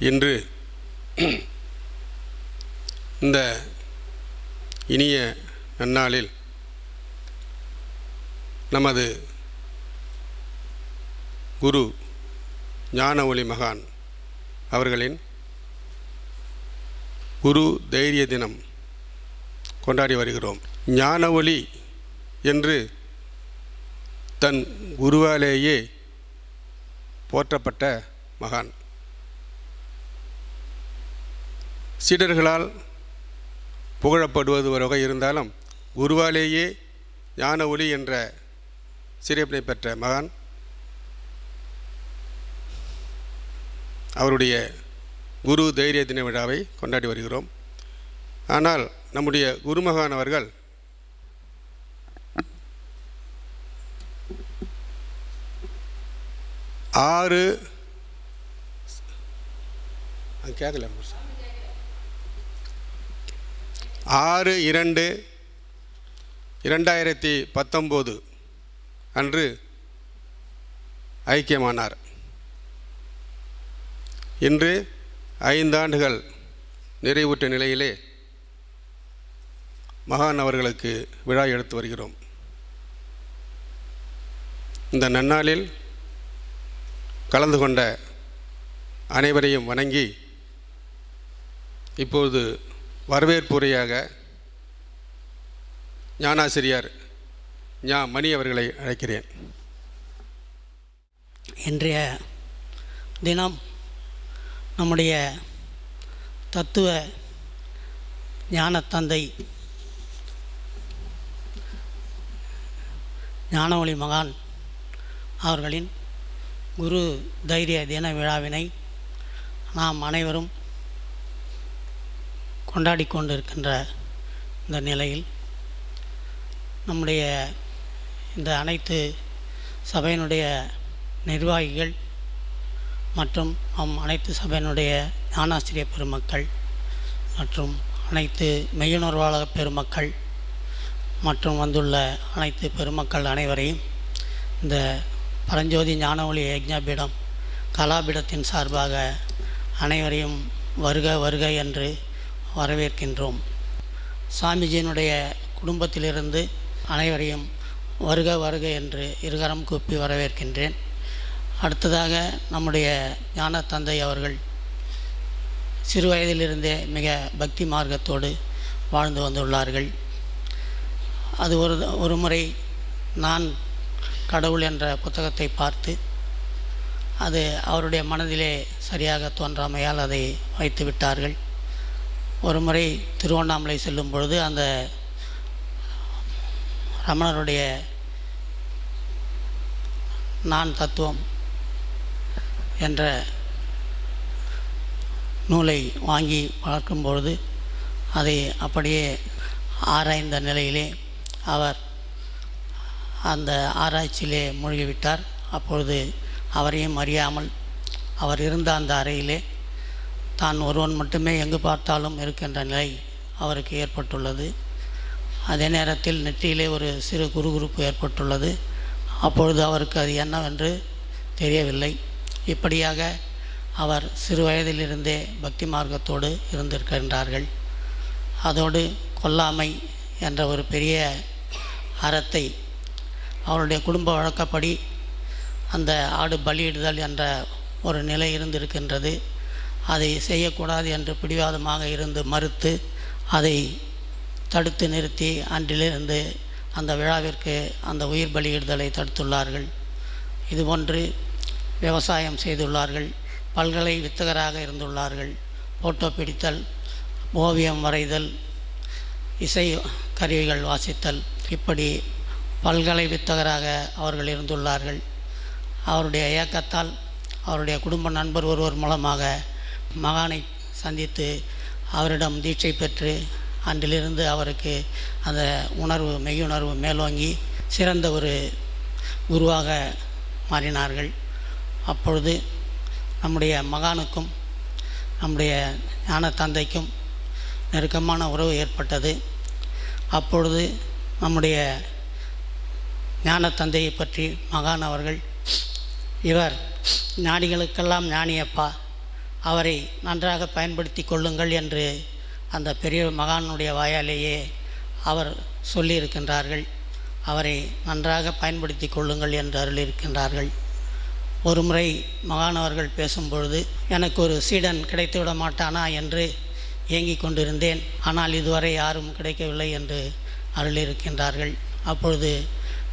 இன்று இந்த இனிய நன்னாளில் நமது குரு ஞானஒளி மகான் அவர்களின் குரு தைரிய தினம் கொண்டாடி வருகிறோம். ஞானஒளி என்று தன் குருவாலேயே போற்றப்பட்ட மகான். சீடர்களால் புகழப்படுவது ஒரு வகை இருந்தாலும் குருவாலேயே ஞானஒளி என்ற சிறப்பினை பெற்ற மகான். அவருடைய குரு தைரிய தின விழாவை கொண்டாடி வருகிறோம். ஆனால் நம்முடைய குருமகான் அவர்கள் கேட்கல 6/2/2019 அன்று ஐக்கியமானார். இன்று 5 ஆண்டுகள் நிறைவுற்ற நிலையிலே மகான் அவர்களுக்கு விழா எடுத்து வருகிறோம். இந்த நன்னாளில் கலந்து கொண்ட அனைவரையும் வணங்கி இப்போது வரவேற்புரையாக ஞானாசிரியர் ஞா மணி அவர்களை அழைக்கிறேன். இன்றைய தினம் நம்முடைய தத்துவ ஞானத்தந்தை ஞானஒளி மகான் அவர்களின் குரு தைரிய தின விழாவினை நாம் அனைவரும் கொண்டாடி கொண்டிருக்கின்ற இந்த நிலையில் நம்முடைய இந்த அனைத்து சபையினுடைய நிர்வாகிகள் மற்றும் அனைத்து சபையினுடைய ஞானாசிரிய பெருமக்கள் மற்றும் அனைத்து மெய்யுணர்வாளர் பெருமக்கள் மற்றும் வந்துள்ள அனைத்து பெருமக்கள் அனைவரையும் இந்த பரஞ்சோதி ஞானஒளி யக்ஞபீடம் கலாபீடத்தின் சார்பாக அனைவரையும் வருக வருக என்று வரவேற்கின்றோம். சாமிஜியினுடைய குடும்பத்திலிருந்து அனைவரையும் வருக வருக என்று இருகரம் கூப்பி வரவேற்கின்றேன். அடுத்ததாக நம்முடைய ஞான தந்தை அவர்கள் சிறு வயதிலிருந்தே மிக பக்தி மார்க்கத்தோடு வாழ்ந்து வந்துள்ளார்கள். அது ஒரு முறை நான் கடவுள் என்ற புத்தகத்தை பார்த்து அது அவருடைய மனதிலே சரியாக தோன்றாமையால் அதை வைத்து விட்டார்கள். ஒரு முறை திருவண்ணாமலை செல்லும் பொழுது அந்த ரமணருடைய நான் தத்துவம் என்ற நூலை வாங்கி பார்க்கும்பொழுது அதை அப்படியே ஆராய்ந்த நிலையிலே அவர் அந்த ஆராய்ச்சியிலே மூழ்கிவிட்டார். அப்பொழுது அவரையும் அறியாமல் அவர் இருந்த அந்த அறையிலே தான் ஒருவன் மட்டுமே எங்கு பார்த்தாலும் இருக்கின்ற நிலை அவருக்கு ஏற்பட்டுள்ளது. அதே நேரத்தில் நெற்றியிலே ஒரு சிறு குறுகுறுப்பு ஏற்பட்டுள்ளது. அப்பொழுது அவருக்கு அது என்னவென்று தெரியவில்லை. இப்படியாக அவர் சிறு வயதிலிருந்தே பக்தி மார்க்கத்தோடு இருந்திருக்கின்றார்கள். அதோடு கொல்லாமை என்ற ஒரு பெரிய அறத்தை அவருடைய குடும்ப வழக்கப்படி அந்த ஆடு பலியிடுதல் என்ற ஒரு நிலை இருந்திருக்கின்றது. அதை செய்யக்கூடாது என்று பிடிவாதமாக இருந்து மறுத்து அதை தடுத்து நிறுத்தி அன்றிலிருந்து அந்த விழாவிற்கு அந்த உயிர் பலியிடுதலை தடுத்துள்ளார்கள். இதுபோன்று விவசாயம் செய்துள்ளார்கள். பல்கலை வித்தகராக இருந்துள்ளார்கள். போட்டோ பிடித்தல், ஓவியம் வரைதல், இசை கருவிகள் வாசித்தல், இப்படி பல்கலை வித்தகராக அவர்கள் இருந்துள்ளார்கள். அவருடைய இயக்கத்தால் அவருடைய குடும்ப நண்பர் ஒருவர் மூலமாக மகானை சந்தித்து அவரிடம் தீட்சை பெற்று அன்றிலிருந்து அவருக்கு அந்த உணர்வு மெய்யுணர்வு மேலோங்கி சிறந்த ஒரு குருவாக மாறினார்கள். அப்பொழுது நம்முடைய மகானுக்கும் நம்முடைய ஞான தந்தைக்கும் நெருக்கமான உறவு ஏற்பட்டது. அப்பொழுது நம்முடைய ஞான தந்தையை பற்றி மகான் அவர்கள், இவர் ஞானிகளுக்கெல்லாம் ஞானியப்பா, அவரை நன்றாக பயன்படுத்தி கொள்ளுங்கள் என்று அந்த பெரிய மகானுடைய வாயாலேயே அவர் சொல்லியிருக்கின்றார்கள். அவரை நன்றாக பயன்படுத்தி கொள்ளுங்கள் என்று அருளியிருக்கின்றார்கள். ஒரு முறை மகானவர்கள் பேசும்பொழுது எனக்கு ஒரு சீடன் கிடைத்து விட மாட்டானா என்று ஏங்கிக் கொண்டிருந்தேன். ஆனால் இதுவரை யாரும் கிடைக்கவில்லை என்று அருளியிருக்கின்றார்கள். அப்பொழுது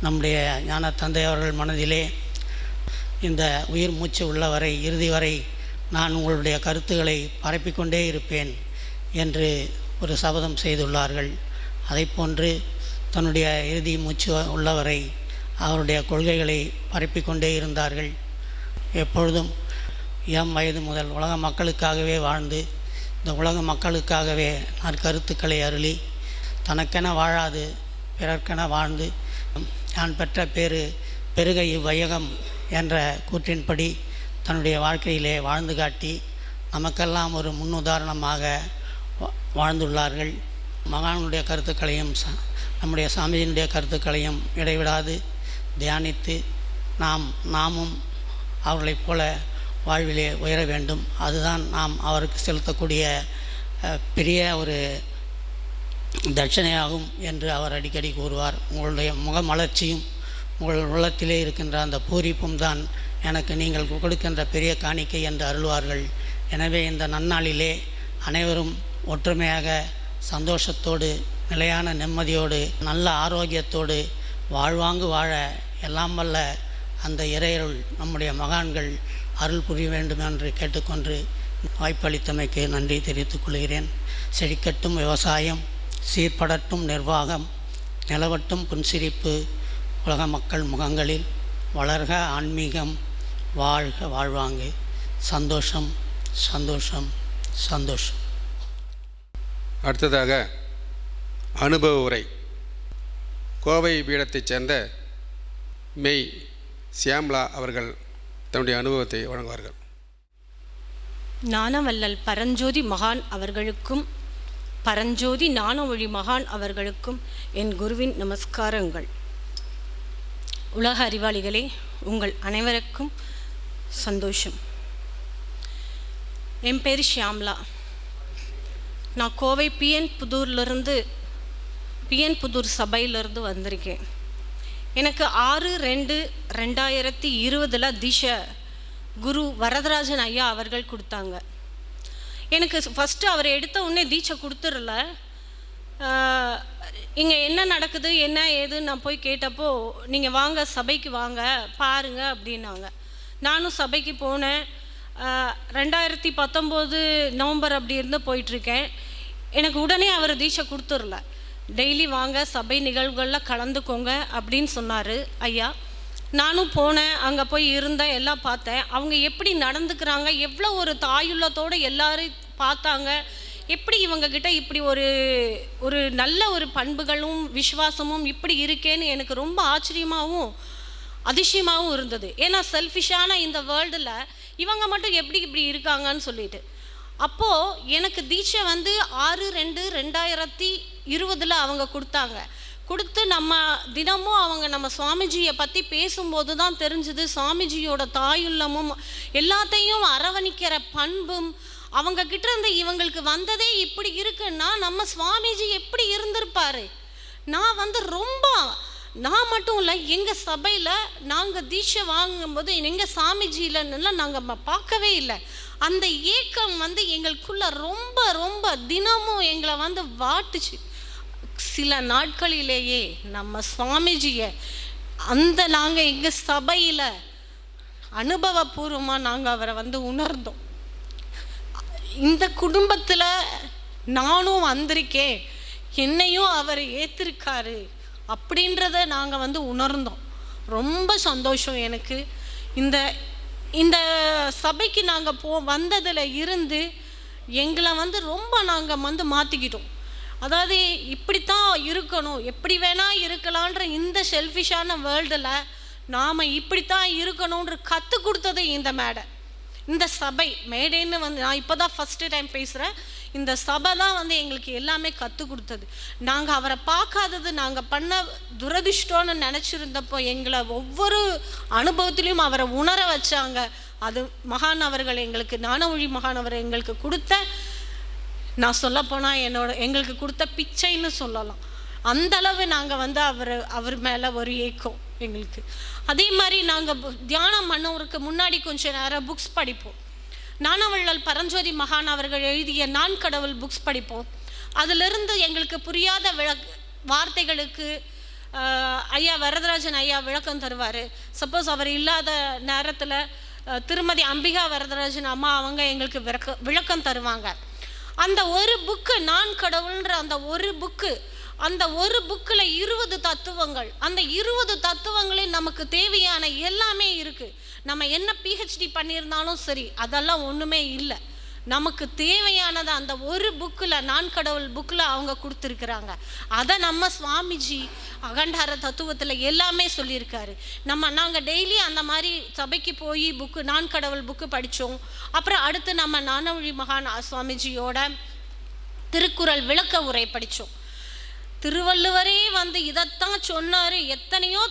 நம்முடைய ஞான தந்தை அவர்கள் மனதிலே இந்த உயிர் மூச்சு உள்ளவரை இறுதி வரை நான் உங்களுடைய கருத்துக்களை பரப்பிக்கொண்டே இருப்பேன் என்று ஒரு சபதம் செய்துள்ளார்கள். அதைப்போன்று தன்னுடைய இறுதி மூச்சு உள்ளவரை அவருடைய கொள்கைகளை பரப்பிக்கொண்டே இருந்தார்கள். எப்பொழுதும் வயது முதல் உலக மக்களுக்காகவே வாழ்ந்து இந்த உலக மக்களுக்காகவே நற்கருத்துக்களை அருளி தனக்கென வாழாது பிறர்க்கென வாழ்ந்து நான் பெற்ற பேறு பெருக இவ்வையகம் என்ற கூற்றின்படி தன்னுடைய வாழ்க்கையிலே வாழ்ந்து காட்டி நமக்கெல்லாம் ஒரு முன்னுதாரணமாக வாழ்ந்துள்ளார்கள். மகானுடைய கருத்துக்களையும் நம்முடைய சாமியினுடைய கருத்துக்களையும் இடைவிடாது தியானித்து நாமும் அவர்களைப் போல வாழ்விலே உயர வேண்டும். அதுதான் நாம் அவருக்கு செலுத்தக்கூடிய பெரிய ஒரு தட்சணையாகும் என்று அவர் அடிக்கடி கூறுவார். உங்களுடைய முகமலர்ச்சியும் உங்கள் உள்ளத்திலே இருக்கின்ற அந்த பூரிப்பும் தான் எனக்கு நீங்கள் கொடுக்கின்ற பெரிய காணிக்கை என்று அருள்வார்கள். எனவே இந்த நன்னாளிலே அனைவரும் ஒற்றுமையாக சந்தோஷத்தோடு நிலையான நிம்மதியோடு நல்ல ஆரோக்கியத்தோடு வாழ்வாங்கு வாழ எல்லாம் வல்ல அந்த இறையருள் நம்முடைய மகான்கள் அருள் புரிய வேண்டும் என்று கேட்டுக்கொண்டு வாய்ப்பளித்தமைக்கு நன்றி தெரிவித்துக் கொள்கிறேன். செழிக்கட்டும் விவசாயம், சீர்படட்டும் நிர்வாகம், நிலவட்டும் புன்சிரிப்பு உலக மக்கள் முகங்களில், வளர்க ஆன்மீகம், வாழ்க வாழ்வாங்கு. சந்தோஷம் சந்தோஷம் சந்தோஷம். அடுத்ததாக அனுபவ உரை கோவை பீடத்தைச் சேர்ந்த மெய் சியாம்லா அவர்கள் தன்னுடைய அனுபவத்தை வழங்குவார்கள். ஞானவல்லல் பரஞ்சோதி மகான் அவர்களுக்கும் பரஞ்சோதி ஞானவழி மகான் அவர்களுக்கும் என் குருவின் நமஸ்காரங்கள். உலக அறிவாளிகளே, உங்கள் அனைவருக்கும் சந்தோஷம். என் பேர் ஷியாம்லா. நான் கோவை பிஎன் புதூர் சபையிலிருந்து வந்திருக்கேன். எனக்கு 6/2/2020 தீட்சை குரு வரதராஜன் ஐயா அவர்கள் கொடுத்தாங்க. எனக்கு ஃபஸ்ட்டு அவர் எடுத்த உடனே தீட்சை கொடுத்துடல. இங்கே என்ன நடக்குது என்ன ஏதுன்னு நான் போய் கேட்டப்போ, நீங்கள் வாங்க சபைக்கு வாங்க பாருங்க அப்படின்னாங்க. நானும் சபைக்கு போனேன். 2019 நவம்பர் அப்படி இருந்து போயிட்டுருக்கேன். எனக்கு உடனே அவர் தீட்சை கொடுத்துடல. டெய்லி வாங்க சபை நிகழ்வுகளில் கலந்துக்கோங்க அப்படின்னு சொன்னார் ஐயா. நானும் போனேன், அங்கே போய் இருந்தேன், எல்லாம் பார்த்தேன். அவங்க எப்படி நடந்துக்கிறாங்க, எவ்வளோ ஒரு தாயுள்ளத்தோடு எல்லாரும் பார்த்தாங்க, எப்படி இவங்கக்கிட்ட இப்படி ஒரு நல்ல ஒரு பண்புகளும் விசுவாசமும் இப்படி இருக்கேன்னு எனக்கு ரொம்ப ஆச்சரியமாகவும் அதிசயமாகவும் இருந்தது. ஏன்னா செல்ஃபிஷான இந்த வேர்ல்டில் இவங்க மட்டும் எப்படி இப்படி இருக்காங்கன்னு சொல்லிட்டு. அப்போது எனக்கு தீட்சை 6/2/2020 அவங்க கொடுத்து நம்ம தினமும் நம்ம சுவாமிஜியை பற்றி பேசும்போது தான் தெரிஞ்சுது சுவாமிஜியோட தாயுள்ளமும் எல்லாத்தையும் அரவணிக்கிற பண்பும் அவங்கக்கிட்ட இருந்து இவங்களுக்கு வந்ததே இப்படி இருக்குன்னா நம்ம சுவாமிஜி எப்படி இருந்திருப்பாரு. நான் நான் மட்டும் இல்லை, எங்கள் சபையில் நாங்கள் தீட்சை வாங்கும்போது எங்கள் சாமிஜியிலன்னெல்லாம் நாங்கள் பார்க்கவே இல்லை. அந்த ஏக்கம் எங்களுக்குள்ள ரொம்ப ரொம்ப தினமும் எங்களை வாட்டுச்சு. சில நாட்களிலேயே நம்ம சுவாமிஜியை நாங்கள் எங்கள் சபையில் அனுபவபூர்வமாக நாங்கள் அவரை உணர்ந்தோம். இந்த குடும்பத்தில் நானும் வந்திருக்கேன், என்னையும் அவர் ஏற்றிருக்காரு அப்படின்றத நாங்கள் உணர்ந்தோம். ரொம்ப சந்தோஷம் எனக்கு. இந்த சபைக்கு நாங்கள் வந்ததில் இருந்து எங்களை ரொம்ப நாங்கள் மாற்றிக்கிட்டோம். அதாவது இப்படித்தான் இருக்கணும், எப்படி வேணால் இருக்கலான்ற இந்த செல்ஃபிஷான வேர்ல்டில் நாம் இப்படித்தான் இருக்கணுன்ற கற்றுக் கொடுத்தது இந்த மேடை, இந்த சபை. மேடைன்னு நான் இப்போ தான் ஃபஸ்ட்டு டைம் பேசுகிறேன். இந்த சபை தான் எங்களுக்கு எல்லாமே கற்றுக் கொடுத்தது. நாங்கள் அவரை பார்க்காதது நாங்கள் பண்ண துரதிர்ஷ்டம்னு நினச்சிருந்தப்போ எங்களை ஒவ்வொரு அனுபவத்திலையும் அவரை உணர வச்சாங்க. அது மகான் அவர்கள் எங்களுக்கு, ஞானமொழி மகான் அவர் எங்களுக்கு கொடுத்த, நான் சொல்லப்போனால் எங்களுக்கு கொடுத்த பிச்சைன்னு சொல்லலாம். அந்தளவு நாங்கள் வந்து அவர் மேலே ஒரு ஏக்கம் எங்களுக்கு. அதே மாதிரி நாங்கள் தியானம் பண்ணவருக்கு முன்னாடி கொஞ்சம் நேரம் புக்ஸ் படிப்போம். ஞானவள்ளல் பரஞ்சோதி மகான் அவர்கள் எழுதிய நான் கடவுள் புக்ஸ் படிப்போம். அதிலிருந்து எங்களுக்கு புரியாத வார்த்தைகளுக்கு ஐயா வரதராஜன் ஐயா விளக்கம் தருவார். சப்போஸ் அவர் இல்லாத நேரத்தில் திருமதி அம்பிகா வரதராஜன் அம்மா அவங்க எங்களுக்கு விளக்கம் தருவாங்க. அந்த ஒரு புக்கு, நான் கடவுள்ன்ற அந்த ஒரு புக்கு, அந்த ஒரு புக்கில் 20 தத்துவங்கள், அந்த 20 தத்துவங்களையும் நமக்கு தேவையான எல்லாமே இருக்குது. நம்ம என்ன பிஹெச்டி பண்ணியிருந்தாலும் சரி, அதெல்லாம் ஒன்றுமே இல்லை. நமக்கு தேவையானது அந்த ஒரு புக்கில், நான் கடவுள் புக்கில் அவங்க கொடுத்துருக்குறாங்க. அதை நம்ம சுவாமிஜி அகண்டார தத்துவத்தில் எல்லாமே சொல்லியிருக்காரு. நாங்கள் டெய்லி அந்த மாதிரி சபைக்கு போய் புக்கு, நான் கடவுள் புக்கு படித்தோம். அப்புறம் அடுத்து நம்ம ஞானமொழி மகான் சுவாமிஜியோட திருக்குறள் விளக்க உரை படித்தோம். திருவள்ளுவரே வந்து இதைத்தான் சொன்னார். எத்தனையோ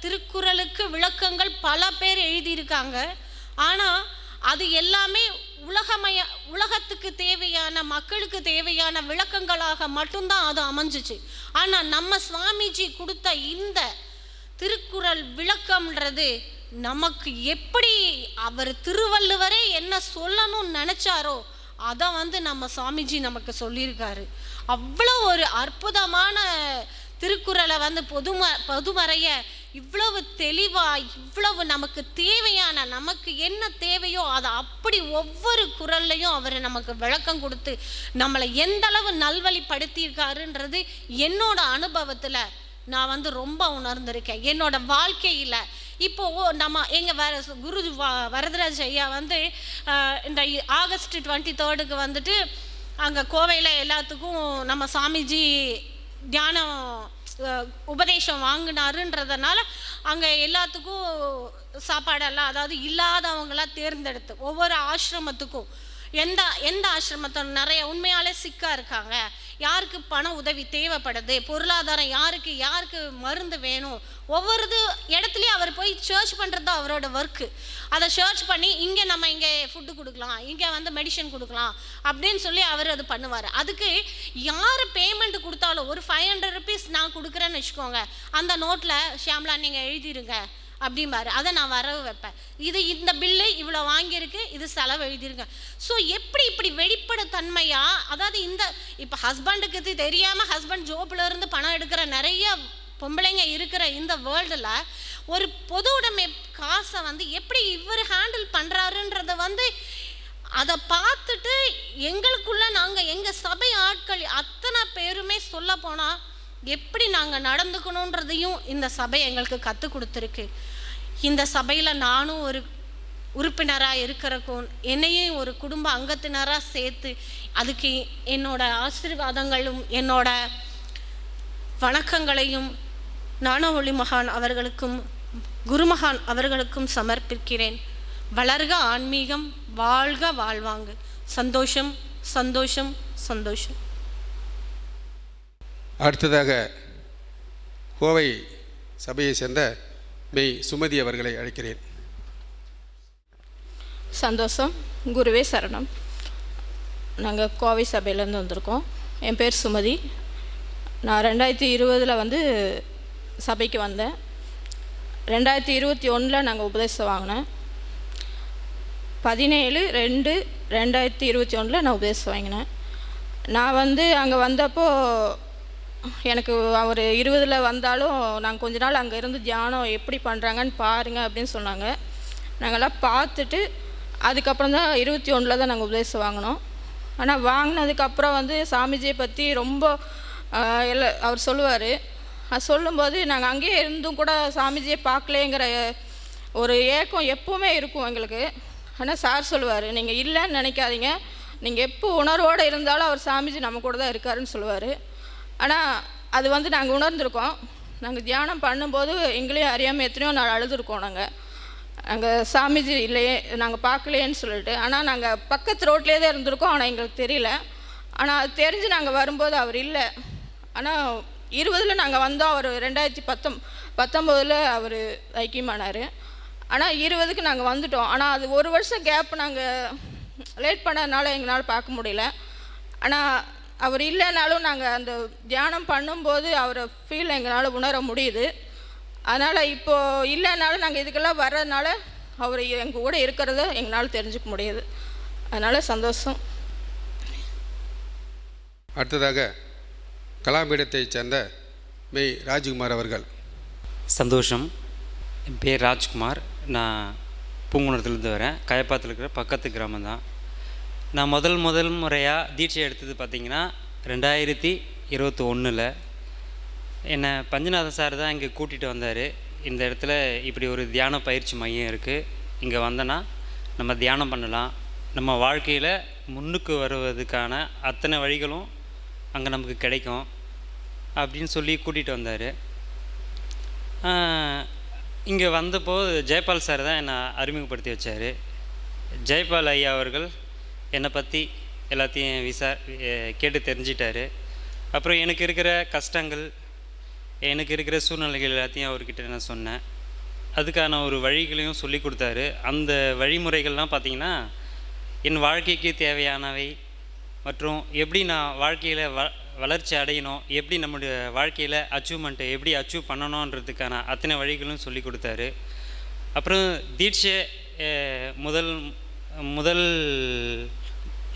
திருக்குறளுக்கு விளக்கங்கள் பல பேர் எழுதியிருக்காங்க. ஆனால் அது எல்லாமே உலகத்துக்கு தேவையான, மக்களுக்கு தேவையான விளக்கங்களாக மட்டும்தான் அது அமைஞ்சிச்சு. ஆனால் நம்ம சுவாமிஜி கொடுத்த இந்த திருக்குறள் விளக்கம்ன்றது நமக்கு எப்படி அவர் திருவள்ளுவரே என்ன சொல்லணும்னு நினச்சாரோ அதை வந்து நம்ம சுவாமிஜி நமக்கு சொல்லியிருக்காரு. அவ்வளோ ஒரு அற்புதமான திருக்குறளை வந்து பொதுமறைய இவ்வளவு தெளிவாக, இவ்வளவு நமக்கு தேவையான, நமக்கு என்ன தேவையோ அதை அப்படி ஒவ்வொரு குறள்லையும் அவர் நமக்கு விளக்கம் கொடுத்து நம்மளை எந்த அளவு நல்வழிப்படுத்தியிருக்காருன்றது என்னோட அனுபவத்தில் நான் வந்து ரொம்ப உணர்ந்திருக்கேன். என்னோட வாழ்க்கையில் இப்போது நம்ம எங்கள் குரு வரதராஜ ஐயா வந்து இந்த ஆகஸ்ட் 23 வந்துட்டு அங்கே கோவையில் எல்லாத்துக்கும் நம்ம சாமிஜி தியானம் உபதேசம் வாங்கினாருன்றதுனால அங்கே எல்லாத்துக்கும் சாப்பாடெல்லாம், அதாவது இல்லாதவங்களாம் தேர்ந்தெடுத்து ஒவ்வொரு ஆசிரமத்துக்கும், எந்த ஆசிரமத்தை நிறைய உண்மையாலே சிக்காக இருக்காங்க, யாருக்கு பண உதவி தேவைப்படுது, பொருளாதாரம் யாருக்கு மருந்து வேணும், ஒவ்வொரு இடத்துலையும் அவர் போய் சர்ச் பண்ணுறது தான் அவரோட ஒர்க்கு. அதை சர்ச் பண்ணி இங்கே ஃபுட்டு கொடுக்கலாம், இங்கே வந்து மெடிசன் கொடுக்கலாம் அப்படின்னு சொல்லி அவர் அது பண்ணுவார். அதுக்கு யார் பேமெண்ட் கொடுத்தாலும் ஒரு 500 rupees நான் கொடுக்குறேன்னு வச்சுக்கோங்க, அந்த நோட்டில் ஷியாம்லா நீங்கள் எழுதிருங்க அப்படிம்பாரு. அதை நான் வரவு வைப்பேன். இந்த பில்லு இவ்வளோ வாங்கியிருக்கு, இது செலவு எழுதிருங்க. ஸோ இப்படி வெளிப்படைத்தன்மையா, அதாவது இப்போ ஹஸ்பண்டுக்கு தெரியாமல் ஹஸ்பண்ட் ஜோப்பில் இருந்து பணம் எடுக்கிற நிறைய பொம்பளைங்க இருக்கிற இந்த வேர்ல்டில் ஒரு பொது உடைமை காசை வந்து எப்படி இவர் ஹேண்டில் பண்ணுறாருன்றத வந்து அதை பார்த்துட்டு எங்களுக்குள்ள நாங்கள் எங்கள் சபை ஆட்கள் அத்தனை பேருமே சொல்ல போனால் எப்படி நாங்கள் நடந்துக்கணுன்றதையும் இந்த சபை எங்களுக்கு கற்றுக் கொடுத்துருக்கு. இந்த சபையில் நானும் ஒரு உறுப்பினராக இருக்கிறக்கும் என்னையும் ஒரு குடும்ப அங்கத்தினராக சேர்த்து அதுக்கு என்னோட ஆசீர்வாதங்களும் என்னோட வணக்கங்களையும் ஞானமொழி மகான் அவர்களுக்கும் குருமகான் அவர்களுக்கும் சமர்ப்பிக்கிறேன். வளர்க ஆன்மீகம், வாழ்க வாழ்வாங்கு. சந்தோஷம் சந்தோஷம் சந்தோஷம். அடுத்ததாக கோவை சபையை சேர்ந்த மெய் சுமதி அவர்களை அழைக்கிறேன். சந்தோஷம். குருவே சரணம். நாங்கள் கோவை சபையிலேருந்து வந்திருக்கோம். என் பேர் சுமதி. நான் 2020 வந்து சபைக்கு வந்தேன். 2021 நாங்கள் உபதேசம் வாங்கினேன். 17/2/2021 நான் உபதேசம் வாங்கினேன். நான் வந்து அங்கே வந்தப்போ எனக்கு அவர் 20 வந்தாலும் நாங்கள் கொஞ்ச நாள் அங்கே இருந்து தியானம் எப்படி பண்ணுறாங்கன்னு பாருங்கள் அப்படின்னு சொன்னாங்க. நாங்கள்லாம் பார்த்துட்டு அதுக்கப்புறம் தான் 21 தான் நாங்கள் உபதேசம் வாங்கினோம். ஆனால் வாங்கினதுக்கப்புறம் வந்து சாமிஜியை பற்றி ரொம்ப அவர் சொல்லுவார். அது சொல்லும்போது நாங்கள் அங்கேயே இருந்தும் கூட சாமிஜியை பார்க்கலேங்கிற ஒரு ஏக்கம் எப்போவுமே இருக்கும் எங்களுக்கு. ஆனால் சார் சொல்லுவார், நீங்கள் இல்லைன்னு நினைக்காதீங்க, நீங்கள் எப்போ உணர்வோடு இருந்தாலும் அவர் சாமிஜி நம்ம கூட தான் இருக்காருன்னு சொல்லுவார். ஆனால் அது வந்து நாங்கள் உணர்ந்திருக்கோம். நாங்கள் தியானம் பண்ணும்போது எங்களையும் அறியாமல் எத்தனையோ நாள் அழுதுருக்கோம். நாங்கள் சாமிஜி இல்லையே, நாங்கள் பார்க்கலையேன்னு சொல்லிட்டு. ஆனால் நாங்கள் பக்கத்து ரோட்லேயே தான் இருந்திருக்கோம். ஆனால் எங்களுக்கு தெரியல. ஆனால் அது தெரிஞ்சு நாங்கள் வரும்போது அவர் இல்லை. ஆனால் 20 நாங்கள் வந்தோம். அவர் 2019 அவர் ஐக்கியமானார். ஆனால் 20க்கு நாங்கள் வந்துட்டோம். ஆனால் அது 1 வருஷம் கேப் நாங்கள் லேட் பண்ணதுனால எங்களால் பார்க்க முடியல. ஆனால் அவர் இல்லைனாலும் நாங்கள் அந்த தியானம் பண்ணும்போது அவரை ஃபீல் எங்களால் உணர முடியுது. அதனால் இப்போது இல்லைனாலும் நாங்கள் இதுக்கெல்லாம் வர்றதுனால அவர் எங்கள் கூட இருக்கிறத எங்களால் தெரிஞ்சுக்க முடியுது. அதனால் சந்தோஷம். அடுத்ததாக கலாபீடத்தைச் சேர்ந்த மெய் ராஜ்குமார் அவர்கள். சந்தோஷம். என் பேர் ராஜ்குமார். நான் பூங்குணத்துலேருந்து வரேன். கயப்பாத்தில் இருக்கிற பக்கத்து கிராமம் தான். நான் முதல் முறையாக தீட்சை எடுத்தது பார்த்திங்கன்னா 2021. என்னை பஞ்சநாதன் சார் தான் இங்கே கூட்டிகிட்டு வந்தார். இந்த இடத்துல இப்படி ஒரு தியான பயிற்சி மையம் இருக்குது, இங்கே வந்தோன்னா நம்ம தியானம் பண்ணலாம், நம்ம வாழ்க்கையில் முன்னுக்கு வருவதுக்கான அத்தனை வழிகளும் அங்கே நமக்கு கிடைக்கும் அப்படின்னு சொல்லி கூட்டிகிட்டு வந்தார். இங்கே வந்தபோது ஜெயபால் சார் தான் என்னை அறிமுகப்படுத்தி வச்சார். ஜெயபால் ஐயா அவர்கள் என்னை பற்றி எல்லாத்தையும் கேட்டு தெரிஞ்சிட்டார். அப்புறம் எனக்கு இருக்கிற கஷ்டங்கள், எனக்கு இருக்கிற சூழ்நிலைகள் எல்லாத்தையும் அவர்கிட்ட நான் சொன்னேன். அதுக்கான ஒரு வழிகளையும் சொல்லி கொடுத்தாரு. அந்த வழிமுறைகள்லாம் பார்த்திங்கன்னா என் வாழ்க்கைக்கு தேவையானவை மற்றும் எப்படி நான் வாழ்க்கையில் வளர்ச்சி அடையணும், எப்படி நம்முடைய வாழ்க்கையில் அச்சீவ்மெண்ட்டை எப்படி அச்சீவ் பண்ணணுன்றதுக்கான அத்தனை வழிகளும் சொல்லி கொடுத்தாரு. அப்புறம் தீட்சை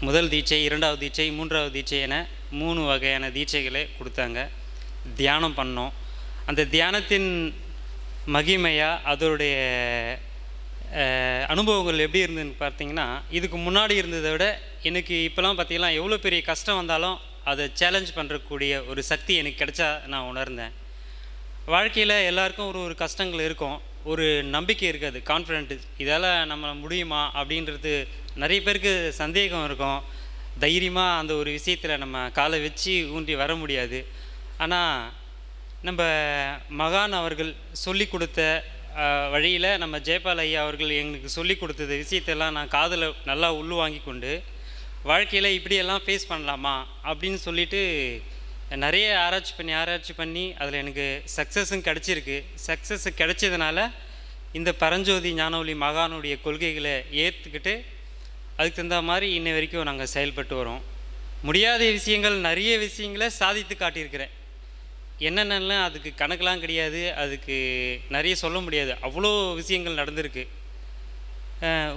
முதல் தீட்சை, 2வது தீட்சை, 3வது தீட்சை என 3 வகையான தீட்சைகளை கொடுத்தாங்க. தியானம் பண்ணோம். அந்த தியானத்தின் மகிமையாக அதோடைய அனுபவங்கள் எப்படி இருந்ததுன்னு பார்த்திங்கன்னா, இதுக்கு முன்னாடி இருந்ததை விட எனக்கு இப்போலாம் பார்த்திங்கன்னா எவ்வளோ பெரிய கஷ்டம் வந்தாலும் அதை சேலஞ்ச் பண்ணுறக்கூடிய ஒரு சக்தி எனக்கு கிடைச்சா நான் உணர்ந்தேன். வாழ்க்கையில் எல்லாருக்கும் ஒரு கஷ்டங்கள் இருக்கும், ஒரு நம்பிக்கை இருக்காது, கான்ஃபிடென்ட், இதால் நம்ம முடியுமா அப்படின்றது நிறைய பேருக்கு சந்தேகம் இருக்கும். தைரியமாக அந்த ஒரு விஷயத்தில் நம்ம காலை வச்சு ஊன்றி வர முடியாது. ஆனால் நம்ம மகான் அவர்கள் சொல்லி கொடுத்த வழியில் நம்ம ஜெயபால் ஐயா அவர்கள் எங்களுக்கு சொல்லி கொடுத்தது விஷயத்தெல்லாம் நான் காதில் நல்லா உள்வாங்கி கொண்டு வாழ்க்கையில் இப்படியெல்லாம் ஃபேஸ் பண்ணலாமா அப்படின்னு சொல்லிட்டு நிறைய ஆராய்ச்சி பண்ணி அதில் எனக்கு சக்ஸஸும் கிடச்சிருக்கு. சக்ஸஸ் கிடைச்சதுனால இந்த பரஞ்சோதி ஞானவழி மகானுடைய கொள்கைகளை ஏற்றுக்கிட்டு அதுக்கு தகுந்த மாதிரி இன்னை வரைக்கும் நாங்கள் செயல்பட்டு வரோம். முடியாத விஷயங்கள் நிறைய விஷயங்களை சாதித்து காட்டியிருக்கிறேன். என்னென்னலாம் அதுக்கு கணக்கெலாம் கிடையாது, அதுக்கு நிறைய சொல்ல முடியாது, அவ்வளோ விஷயங்கள் நடந்திருக்கு.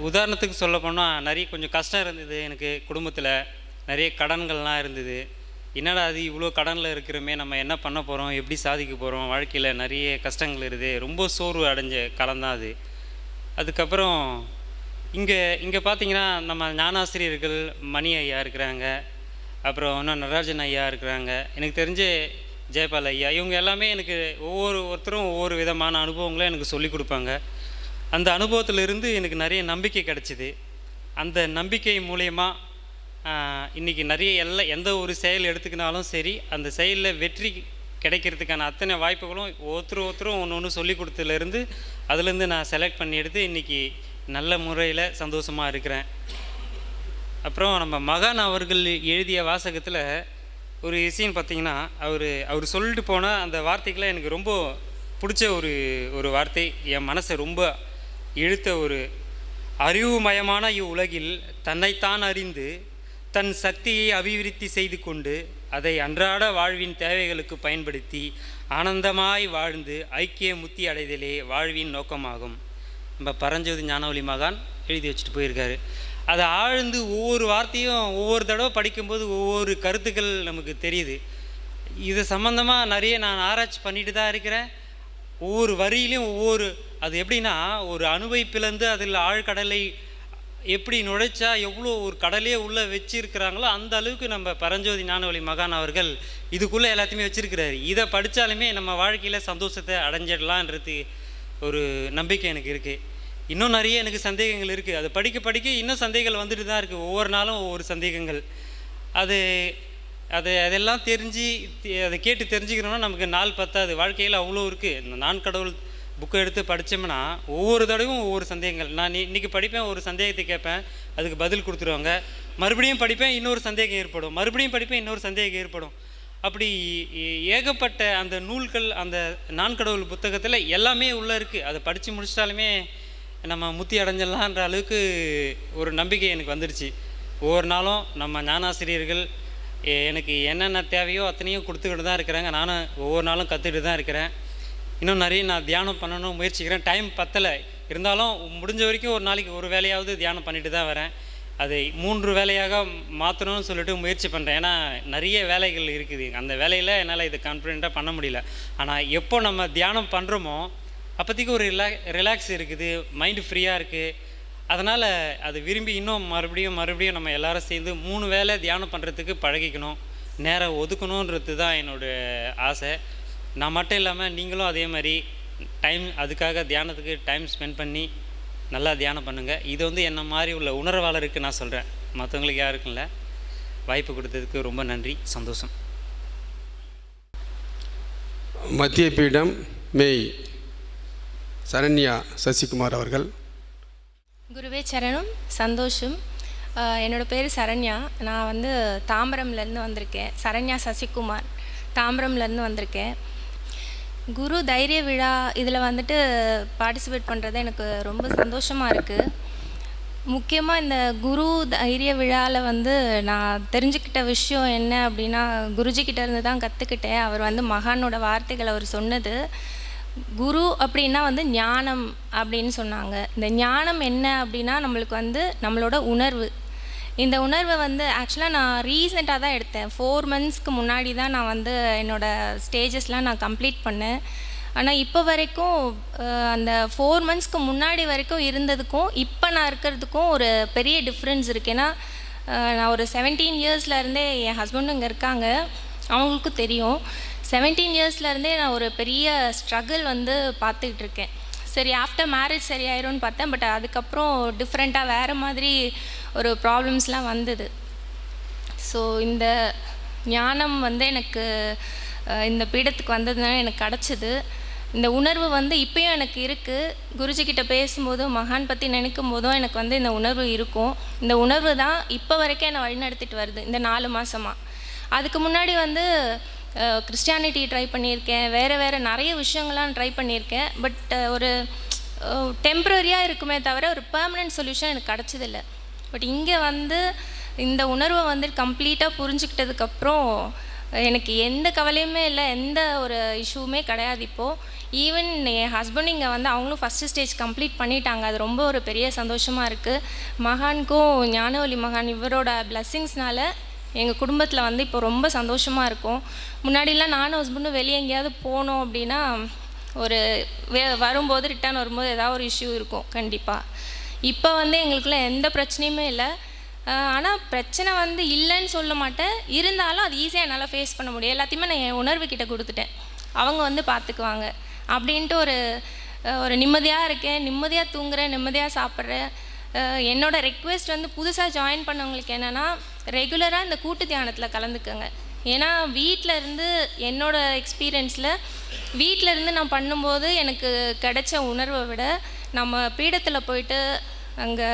உதாரணத்துக்கு சொல்ல போனால் நிறைய கொஞ்சம் கஷ்டம் இருந்தது எனக்கு. குடும்பத்தில் நிறைய கடன்கள்லாம் இருந்தது. என்னடா அது இவ்வளோ கடனில் இருக்கிறோமே, நம்ம என்ன பண்ண போகிறோம், எப்படி சாதிக்க போகிறோம், வாழ்க்கையில் நிறைய கஷ்டங்கள் இருக்குது, ரொம்ப சோர்வு அடைஞ்ச காலம்தான் அது. அதுக்கப்புறம் இங்கே பார்த்திங்கன்னா நம்ம ஞானாசிரியர்கள் மணி ஐயா இருக்கிறாங்க, அப்புறம் இன்னும் நடராஜன் ஐயா இருக்கிறாங்க, எனக்கு தெரிஞ்ச ஜெயபால் ஐயா, இவங்க எல்லாமே எனக்கு ஒவ்வொருத்தரும் ஒவ்வொரு விதமான அனுபவங்களை எனக்கு சொல்லிக் கொடுப்பாங்க. அந்த அனுபவத்திலிருந்து எனக்கு நிறைய நம்பிக்கை கிடச்சிது. அந்த நம்பிக்கை மூலயமா இன்றைக்கி நிறைய எந்த ஒரு செயல் எடுத்துக்கினாலும் சரி, அந்த செயலில் வெற்றி கிடைக்கிறதுக்கான அத்தனை வாய்ப்புகளும் ஒருத்தரும் ஒன்று சொல்லி கொடுத்ததுலேருந்து அதுலேருந்து நான் செலக்ட் பண்ணி எடுத்து இன்றைக்கி நல்ல முறையில் சந்தோஷமாக இருக்கிறேன். அப்புறம் நம்ம மகான் அவர்கள் எழுதிய வாசகத்தில் ஒரு விஷயம் பார்த்திங்கன்னா, அவர் சொல்லிட்டு போன அந்த வார்த்தைகளை எனக்கு ரொம்ப பிடிச்ச ஒரு வார்த்தை, என் மனசை ரொம்ப இழுத்த ஒரு அறிவுமயமான இவ்வுலகில் தன்னைத்தான் அறிந்து தன் சக்தியை அபிவிருத்தி செய்து கொண்டு அதை அன்றாட வாழ்வின் தேவைகளுக்கு பயன்படுத்தி ஆனந்தமாய் வாழ்ந்து ஐக்கிய முத்தி அடைதலே வாழ்வின் நோக்கமாகும். நம்ம பரஞ்சோதி ஞானவழி மகான் எழுதி வச்சுட்டு போயிருக்காரு. அதை ஆழ்ந்து ஒவ்வொரு வார்த்தையும் ஒவ்வொரு தடவை படிக்கும்போது ஒவ்வொரு கருத்துக்கள் நமக்கு தெரியுது. இது சம்மந்தமாக நிறைய நான் ஆராய்ச்சி பண்ணிட்டு தான் இருக்கிறேன். ஒவ்வொரு வரியிலையும் அது எப்படின்னா, ஒரு அணுவை பிளந்து அதில் ஆழ்கடலை எப்படி நுழைச்சா எவ்வளோ ஒரு கடலையே உள்ளே வச்சுருக்கிறாங்களோ அந்த அளவுக்கு நம்ம பரஞ்சோதி ஞானவழி மகான் அவர்கள் இதுக்குள்ளே எல்லாத்தையுமே வச்சுருக்கிறாரு. இதை படித்தாலுமே நம்ம வாழ்க்கையில் சந்தோஷத்தை அடைஞ்சிடலான்றது ஒரு நம்பிக்கை எனக்கு இருக்குது. இன்னும் நிறைய எனக்கு சந்தேகங்கள் இருக்குது. அது படிக்க இன்னும் சந்தேகங்கள் வந்துட்டு தான் இருக்குது. ஒவ்வொரு நாளும் ஒவ்வொரு சந்தேகங்கள். அதெல்லாம் அதை கேட்டு தெரிஞ்சுக்கணும்னா நமக்கு நாள் பத்தாது. வாழ்க்கையில் அவ்வளோ இருக்குது. இந்த நான் கடவுள் புக்கை எடுத்து படித்தோம்னா ஒவ்வொரு தடவையும் ஒவ்வொரு சந்தேகங்கள். நான் இன்றைக்கி படிப்பேன், ஒரு சந்தேகத்தை கேட்பேன், அதுக்கு பதில் கொடுத்துருவாங்க. மறுபடியும் படிப்பேன், இன்னொரு சந்தேகம் ஏற்படும். மறுபடியும் படிப்பேன், இன்னொரு சந்தேகம் ஏற்படும். அப்படி ஏகப்பட்ட அந்த நூல்கள், அந்த நான் கடவுள் புத்தகத்தில் எல்லாமே உள்ளே இருக்குது. அதை படித்து முடிச்சிட்டாலுமே நம்ம முத்தி அடைஞ்சிடலான்ற அளவுக்கு ஒரு நம்பிக்கை எனக்கு வந்துடுச்சு. ஒவ்வொரு நாளும் நம்ம ஞானாசிரியர்கள் எனக்கு என்னென்ன தேவையோ அத்தனையும் கொடுத்துக்கிட்டு தான் இருக்கிறாங்க. நானும் ஒவ்வொரு நாளும் கற்றுக்கிட்டு தான் இருக்கிறேன். இன்னும் நிறைய நான் தியானம் பண்ணணும் முயற்சிக்கிறேன். டைம் பத்தலை, இருந்தாலும் முடிஞ்ச வரைக்கும் ஒரு நாளைக்கு ஒரு வேலையாவது தியானம் பண்ணிட்டு தான் வரேன். அதை 3 வேலையாக மாற்றணும்னு சொல்லிட்டு முயற்சி பண்ணுறேன். ஏன்னா நிறைய வேலைகள் இருக்குது. அந்த வேலையில் என்னால் இதை கான்ஃபிடெண்ட்டாக பண்ண முடியல. ஆனால் எப்போ நம்ம தியானம் பண்ணுறோமோ அப்போதைக்கு ஒரு ரிலாக்ஸ் இருக்குது, மைண்டு ஃப்ரீயாக இருக்குது. அதனால் அது விரும்பி இன்னும் மறுபடியும் நம்ம எல்லோரும் சேர்ந்து 3 வேளை தியானம் பண்ணுறதுக்கு பழகிக்கணும், நேரம் ஒதுக்கணுன்றது தான் என்னோடய ஆசை. நான் மட்டும் இல்லாமல் நீங்களும் அதே மாதிரி அதுக்காக தியானத்துக்கு டைம் ஸ்பெண்ட் பண்ணி நல்லா தியானம் பண்ணுங்கள். இது என்ன மாதிரி உள்ள உணர்வாளருக்கு நான் சொல்கிறேன், மற்றவங்களுக்கு யாருக்கும் இல்லை. வாய்ப்பு கொடுத்ததுக்கு ரொம்ப நன்றி, சந்தோஷம். மத்திய பீடம் மேய் சரண்யா சசிகுமார் அவர்கள். குருவே சரணம், சந்தோஷம். என்னோடய பேர் சரண்யா. நான் தாம்பரம்லேருந்து வந்திருக்கேன். சரண்யா சசிகுமார், தாம்பரம்லேருந்து வந்திருக்கேன். குரு தைரிய விழா இதில் பார்ட்டிசிபேட் பண்ணுறது எனக்கு ரொம்ப சந்தோஷமாக இருக்குது. முக்கியமாக இந்த குரு தைரிய விழாவில் நான் தெரிஞ்சுக்கிட்ட விஷயம் என்ன அப்படின்னா, குருஜிக்கிட்ட இருந்து தான் கற்றுக்கிட்டேன். அவர் மகானோட வார்த்தைகள் அவர் சொன்னது, குரு அப்படின்னா ஞானம் அப்படின்னு சொன்னாங்க. இந்த ஞானம் என்ன அப்படின்னா நம்மளுக்கு நம்மளோட உணர்வு. இந்த உணர்வை ஆக்சுவலாக நான் ரீசெண்டாக தான் எடுத்தேன். 4 monthsக்கு முன்னாடி தான் நான் என்னோடய ஸ்டேஜஸ்லாம் நான் கம்ப்ளீட் பண்ணேன். ஆனால் இப்போ வரைக்கும் அந்த 4 monthsக்கு முன்னாடி வரைக்கும் இருந்ததுக்கும் இப்போ நான் இருக்கிறதுக்கும் ஒரு பெரிய டிஃப்ரென்ஸ் இருக்குது. ஏன்னா நான் ஒரு 17 yearsலேருந்தே, என் ஹஸ்பண்டும் இங்கே இருக்காங்க, அவங்களுக்கும் தெரியும், 17 yearsலேருந்தே நான் ஒரு பெரிய ஸ்ட்ரகிள் பார்த்துக்கிட்டு இருக்கேன். சரி, ஆஃப்டர் மேரேஜ் சரியாயிரும்னு பார்த்தேன். பட் அதுக்கப்புறம் டிஃப்ரெண்ட்டாக வேறு மாதிரி ஒரு ப்ராப்ளம்ஸ்லாம் வந்தது. ஸோ இந்த ஞானம் எனக்கு இந்த பீடத்துக்கு வந்ததுனால எனக்கு கிடச்சிது. இந்த உணர்வு இப்போயும் எனக்கு இருக்குது. குருஜிக்கிட்ட பேசும்போதும் மகான் பற்றி நினைக்கும் போதும் எனக்கு இந்த உணர்வு இருக்கும். இந்த உணர்வு தான் இப்போ வரைக்கும் என்னை வழிநடத்திட்டு வருது இந்த 4 மாதமாக. அதுக்கு முன்னாடி கிறிஸ்டியானிட்டி ட்ரை பண்ணியிருக்கேன், வேறு நிறைய விஷயங்கள்லாம் ட்ரை பண்ணியிருக்கேன். பட் ஒரு டெம்ப்ரரியாக இருக்குமே தவிர ஒரு பெர்மனெண்ட் சொல்யூஷன் எனக்கு கிடச்சதில்லை. பட் இங்கே இந்த உணர்வை கம்ப்ளீட்டாக புரிஞ்சுக்கிட்டதுக்கப்புறம் எனக்கு எந்த கவலையுமே இல்லை, எந்த ஒரு இஷ்யூவுமே கிடையாது. இப்போது ஈவன் என் ஹஸ்பண்ட் இங்கே அவங்களும் ஃபஸ்ட்டு ஸ்டேஜ் கம்ப்ளீட் பண்ணிட்டாங்க. அது ரொம்ப ஒரு பெரிய சந்தோஷமாக இருக்குது. மகானுக்கும் ஞானவழி மகான் இவரோட பிளஸ்ஸிங்ஸ்னால் எங்கள் குடும்பத்தில் இப்போ ரொம்ப சந்தோஷமாக இருக்கும். முன்னாடிலாம் நானும் ஹஸ்பண்டும் வெளியே எங்கேயாவது போனோம் அப்படின்னா ஒரு வரும்போது ரிட்டர்ன் வரும்போது ஏதாவது ஒரு இஷ்யூ இருக்கும் கண்டிப்பாக. இப்போ எங்களுக்குள்ள எந்த பிரச்சனையுமே இல்லை. ஆனால் பிரச்சனை இல்லைன்னு சொல்ல மாட்டேன், இருந்தாலும் அது ஈஸியாக என்னால் ஃபேஸ் பண்ண முடியும். எல்லாத்தையுமே நான் என் உணர்வுக்கிட்ட கொடுத்துட்டேன், அவங்க பார்த்துக்குவாங்க அப்படின்ட்டு ஒரு நிம்மதியாக இருக்கேன், நிம்மதியாக தூங்குறேன், நிம்மதியாக சாப்பிட்றேன். என்னோடய ரெக்வெஸ்ட் புதுசாக ஜாயின் பண்ணவங்களுக்கு என்னென்னா, ரெகுலராக இந்த கூட்டு தியானத்தில் கலந்துக்கங்க. ஏன்னா வீட்டில் இருந்து என்னோடய எக்ஸ்பீரியன்ஸில் வீட்டில் இருந்து நான் பண்ணும்போது எனக்கு கிடைச்ச உணர்வை விட நம்ம பீடத்தில் போயிட்டு அங்கே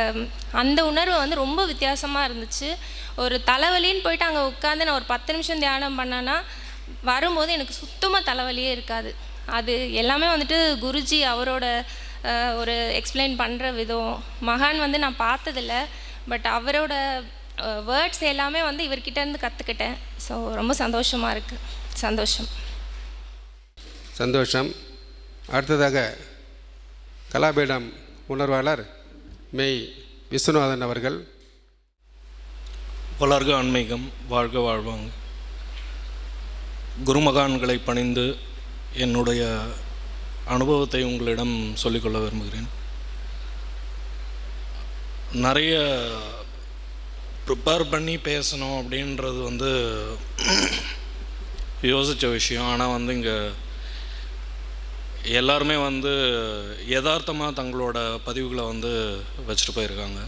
அந்த உணர்வு ரொம்ப வித்தியாசமாக இருந்துச்சு. ஒரு தலைவலின்னு போயிட்டு அங்கே உட்காந்து நான் ஒரு 10 நிமிஷம் தியானம் பண்ணேன்னா வரும்போது எனக்கு சுத்தமாக தலைவலியே இருக்காது. அது எல்லாமே குருஜி அவரோட ஒரு எக்ஸ்பிளைன் பண்ணுற விதம், மகான் நான் பார்த்ததில்ல, பட் அவரோட வேர்ட்ஸ் எல்லாமே இவர்கிட்டேருந்து கற்றுக்கிட்டேன். ஸோ ரொம்ப சந்தோஷமாக இருக்குது. சந்தோஷம். அடுத்ததாக கலாபீடம் உணர்வாளர் மெய் விஸ்வநாதன் அவர்கள். வளர்க ஆன்மீகம், வாழ்க வாழ்வாங்க. குருமகான்களை பணிந்து என்னுடைய அனுபவத்தை உங்களிடம் சொல்லிக்கொள்ள விரும்புகிறேன். நிறைய ப்ரிப்பேர் பண்ணி பேசணும் அப்படின்றது யோசித்த விஷயம். ஆனால் இங்கே எல்லாருமே யதார்த்தமாக தங்களோட பதிவுகளை வச்சுட்டு போயிருக்காங்க.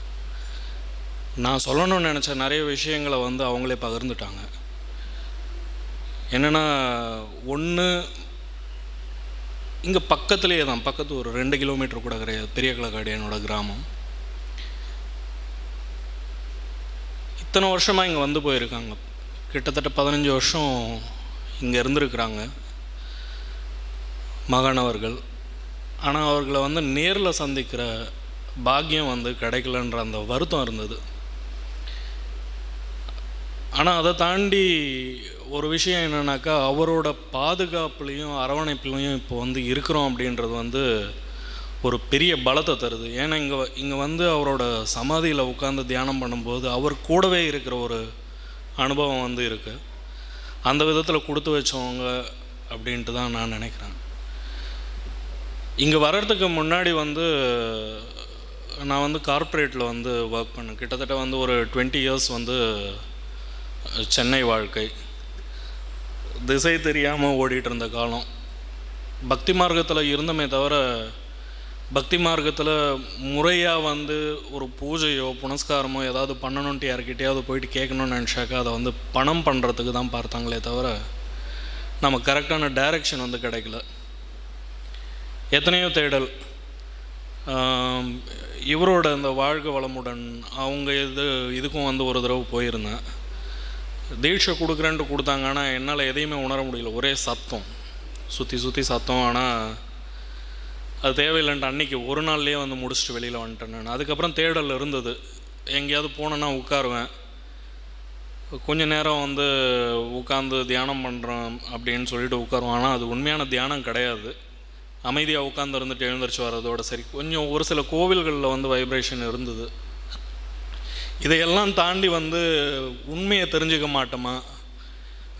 நான் சொல்லணும்னு நினச்ச நிறைய விஷயங்களை அவங்களே பகிர்ந்துட்டாங்க. என்னென்னா, ஒன்று இங்கே பக்கத்துலேயே தான், பக்கத்து ஒரு 2 கிலோமீட்டர் கூட கிடையாது, பெரிய களக்காடு என்னோடய கிராமம். இத்தனை வருஷமாக இங்கே போயிருக்காங்க, கிட்டத்தட்ட 15 வருஷம் இங்கே இருந்திருக்கிறாங்க மகானவர்கள். ஆனால் அவர்களை நேரில் சந்திக்கிற பாக்கியம் வந்து கிடைக்கலன்ற அந்த வருத்தம் இருந்தது. ஆனால் அதை தாண்டி ஒரு விஷயம் என்னென்னாக்கா, அவரோட பாதுகாப்புலேயும் அரவணைப்புலேயும் இப்போ வந்து இருக்கிறோம் அப்படின்றது வந்து ஒரு பெரிய பலத்தை தருது. ஏன்னா இங்கே வந்து அவரோட சமாதியில் உட்காந்து தியானம் பண்ணும்போது அவர் கூடவே இருக்கிற ஒரு அனுபவம் வந்து இருக்குது. அந்த விதத்தில் கொடுத்து வச்சவங்க அப்படின்ட்டு தான் நான் நினைக்கிறேன். இங்கே வர்றதுக்கு முன்னாடி வந்து நான் வந்து கார்ப்பரேட்டில் வந்து ஒர்க் பண்ணேன். கிட்டத்தட்ட வந்து ஒரு 20 இயர்ஸ் வந்து சென்னை வாழ்க்கை. திசை தெரியாமல் ஓடிட்டு இருந்த காலம். பக்தி மார்க்கத்தில் இருந்தமே தவிர, பக்தி மார்க்கத்தில் முறையாக வந்து ஒரு பூஜையோ புனஸ்காரமோ ஏதாவது பண்ணணுன்ட்டு யார்கிட்டையாவது போயிட்டு கேட்கணும்னு நினச்சாக்கா அதை வந்து பணம் பண்ணுறதுக்கு தான் பார்த்தாங்களே தவிர நம்ம கரெக்டான டைரக்ஷன் வந்து கிடைக்கல. எத்தனையோ தேடல். இவரோட இந்த வாழ்க வளமுடன் அவங்க இதுக்கும் வந்து ஒரு தடவை போயிருந்தேன். தீட்சை கொடுக்குறேன்ட்டு கொடுத்தாங்க. ஆனால் என்னால் எதையுமே உணர முடியல. ஒரே சத்தம், சுற்றி சத்தம். ஆனால் அது தேவையில்லைன்ட்டு அன்றைக்கி ஒரு நாள்லேயே வந்து முடிச்சுட்டு வெளியில் வந்துட்டேன் நான். அதுக்கப்புறம் தேடல் இருந்தது. எங்கேயாவது போனேன்னா உட்காருவேன், கொஞ்சம் நேரம் வந்து உட்காந்து தியானம் பண்ணுறேன் அப்படின்னு சொல்லிட்டு உட்காருவேன். ஆனால் அது உண்மையான தியானம் கிடையாது. அமைதியாக உட்காந்து இருந்துட்டு எழுந்திரிச்சு வர்றதோட சரி. கொஞ்சம் ஒரு சில கோவில்களில் வந்து வைப்ரேஷன் இருந்தது. இதையெல்லாம் தாண்டி வந்து உண்மையை தெரிஞ்சுக்க மாட்டோமா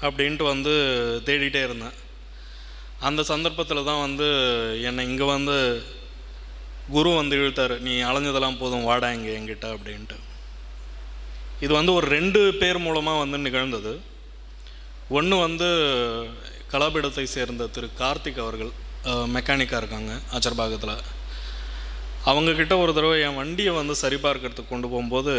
அப்படின்ட்டு வந்து தேடிகிட்டே இருந்தேன். அந்த சந்தர்ப்பத்தில் தான் வந்து என்னை இங்கே வந்து குரு வந்து இழுத்தார். நீ அலைஞ்சதெல்லாம் போதும், வாடா இங்கே என்கிட்ட அப்படின்ட்டு. இது வந்து ஒரு 2 பேர் மூலமாக வந்து நிகழ்ந்தது. ஒன்று வந்து கலாபீடத்தை சேர்ந்த திரு கார்த்திக் அவர்கள், மெக்கானிக்காக இருக்காங்க ஆச்சர்பாகத்தில். அவங்கக்கிட்ட ஒரு தடவை என் வண்டியை வந்து சரிபார்க்கறதுக்கு கொண்டு போகும்போது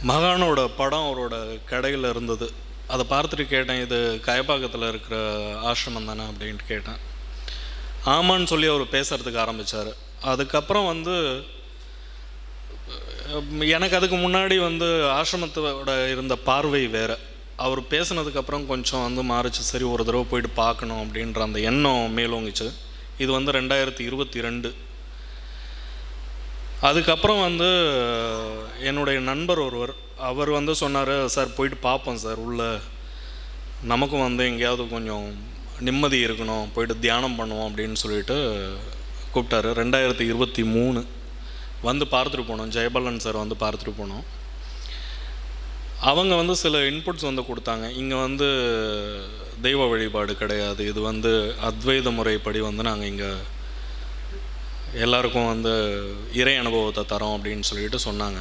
மகானோட படம் அவரோட கடையில் இருந்தது. அதை பார்த்துட்டு கேட்டேன், இது கயப்பாக்கத்தில் இருக்கிற ஆசிரமம் தானே அப்படின்ட்டு கேட்டேன். ஆமான்னு சொல்லி அவர் பேசுகிறதுக்கு ஆரம்பித்தார். அதுக்கப்புறம் வந்து எனக்கு அதுக்கு முன்னாடி வந்து ஆசிரமத்தோட இருந்த பார்வை வேறு. அவர் பேசுனதுக்கப்புறம் கொஞ்சம் வந்து மாறிச்சு. சரி, ஒரு தடவை போயிட்டு பார்க்கணும் அப்படின்ற அந்த எண்ணம் மேலோங்கிச்சு. இது வந்து 2022. அதுக்கப்புறம் வந்து என்னுடைய நண்பர் ஒருவர் அவர் வந்து சொன்னார், சார் போயிட்டு பார்ப்போம் சார், உள்ள நமக்கும் வந்து எங்கேயாவது கொஞ்சம் நிம்மதி இருக்கணும், போயிட்டு தியானம் பண்ணுவோம் அப்படின்னு சொல்லிட்டு கூப்பிட்டாரு. 2023 வந்து பார்த்துட்டு போனோம். ஜெயபாலன் சார் வந்து பார்த்துட்டு போனோம். அவங்க வந்து சில இன்புட்ஸ் வந்து கொடுத்தாங்க. இங்கே வந்து தெய்வ வழிபாடு கிடையாது, இது வந்து அத்வைத முறைப்படி வந்து நாங்கள் இங்கே எல்லாருக்கும் வந்து இறை அனுபவத்தை தரோம் அப்படின்னு சொல்லிட்டு சொன்னாங்க.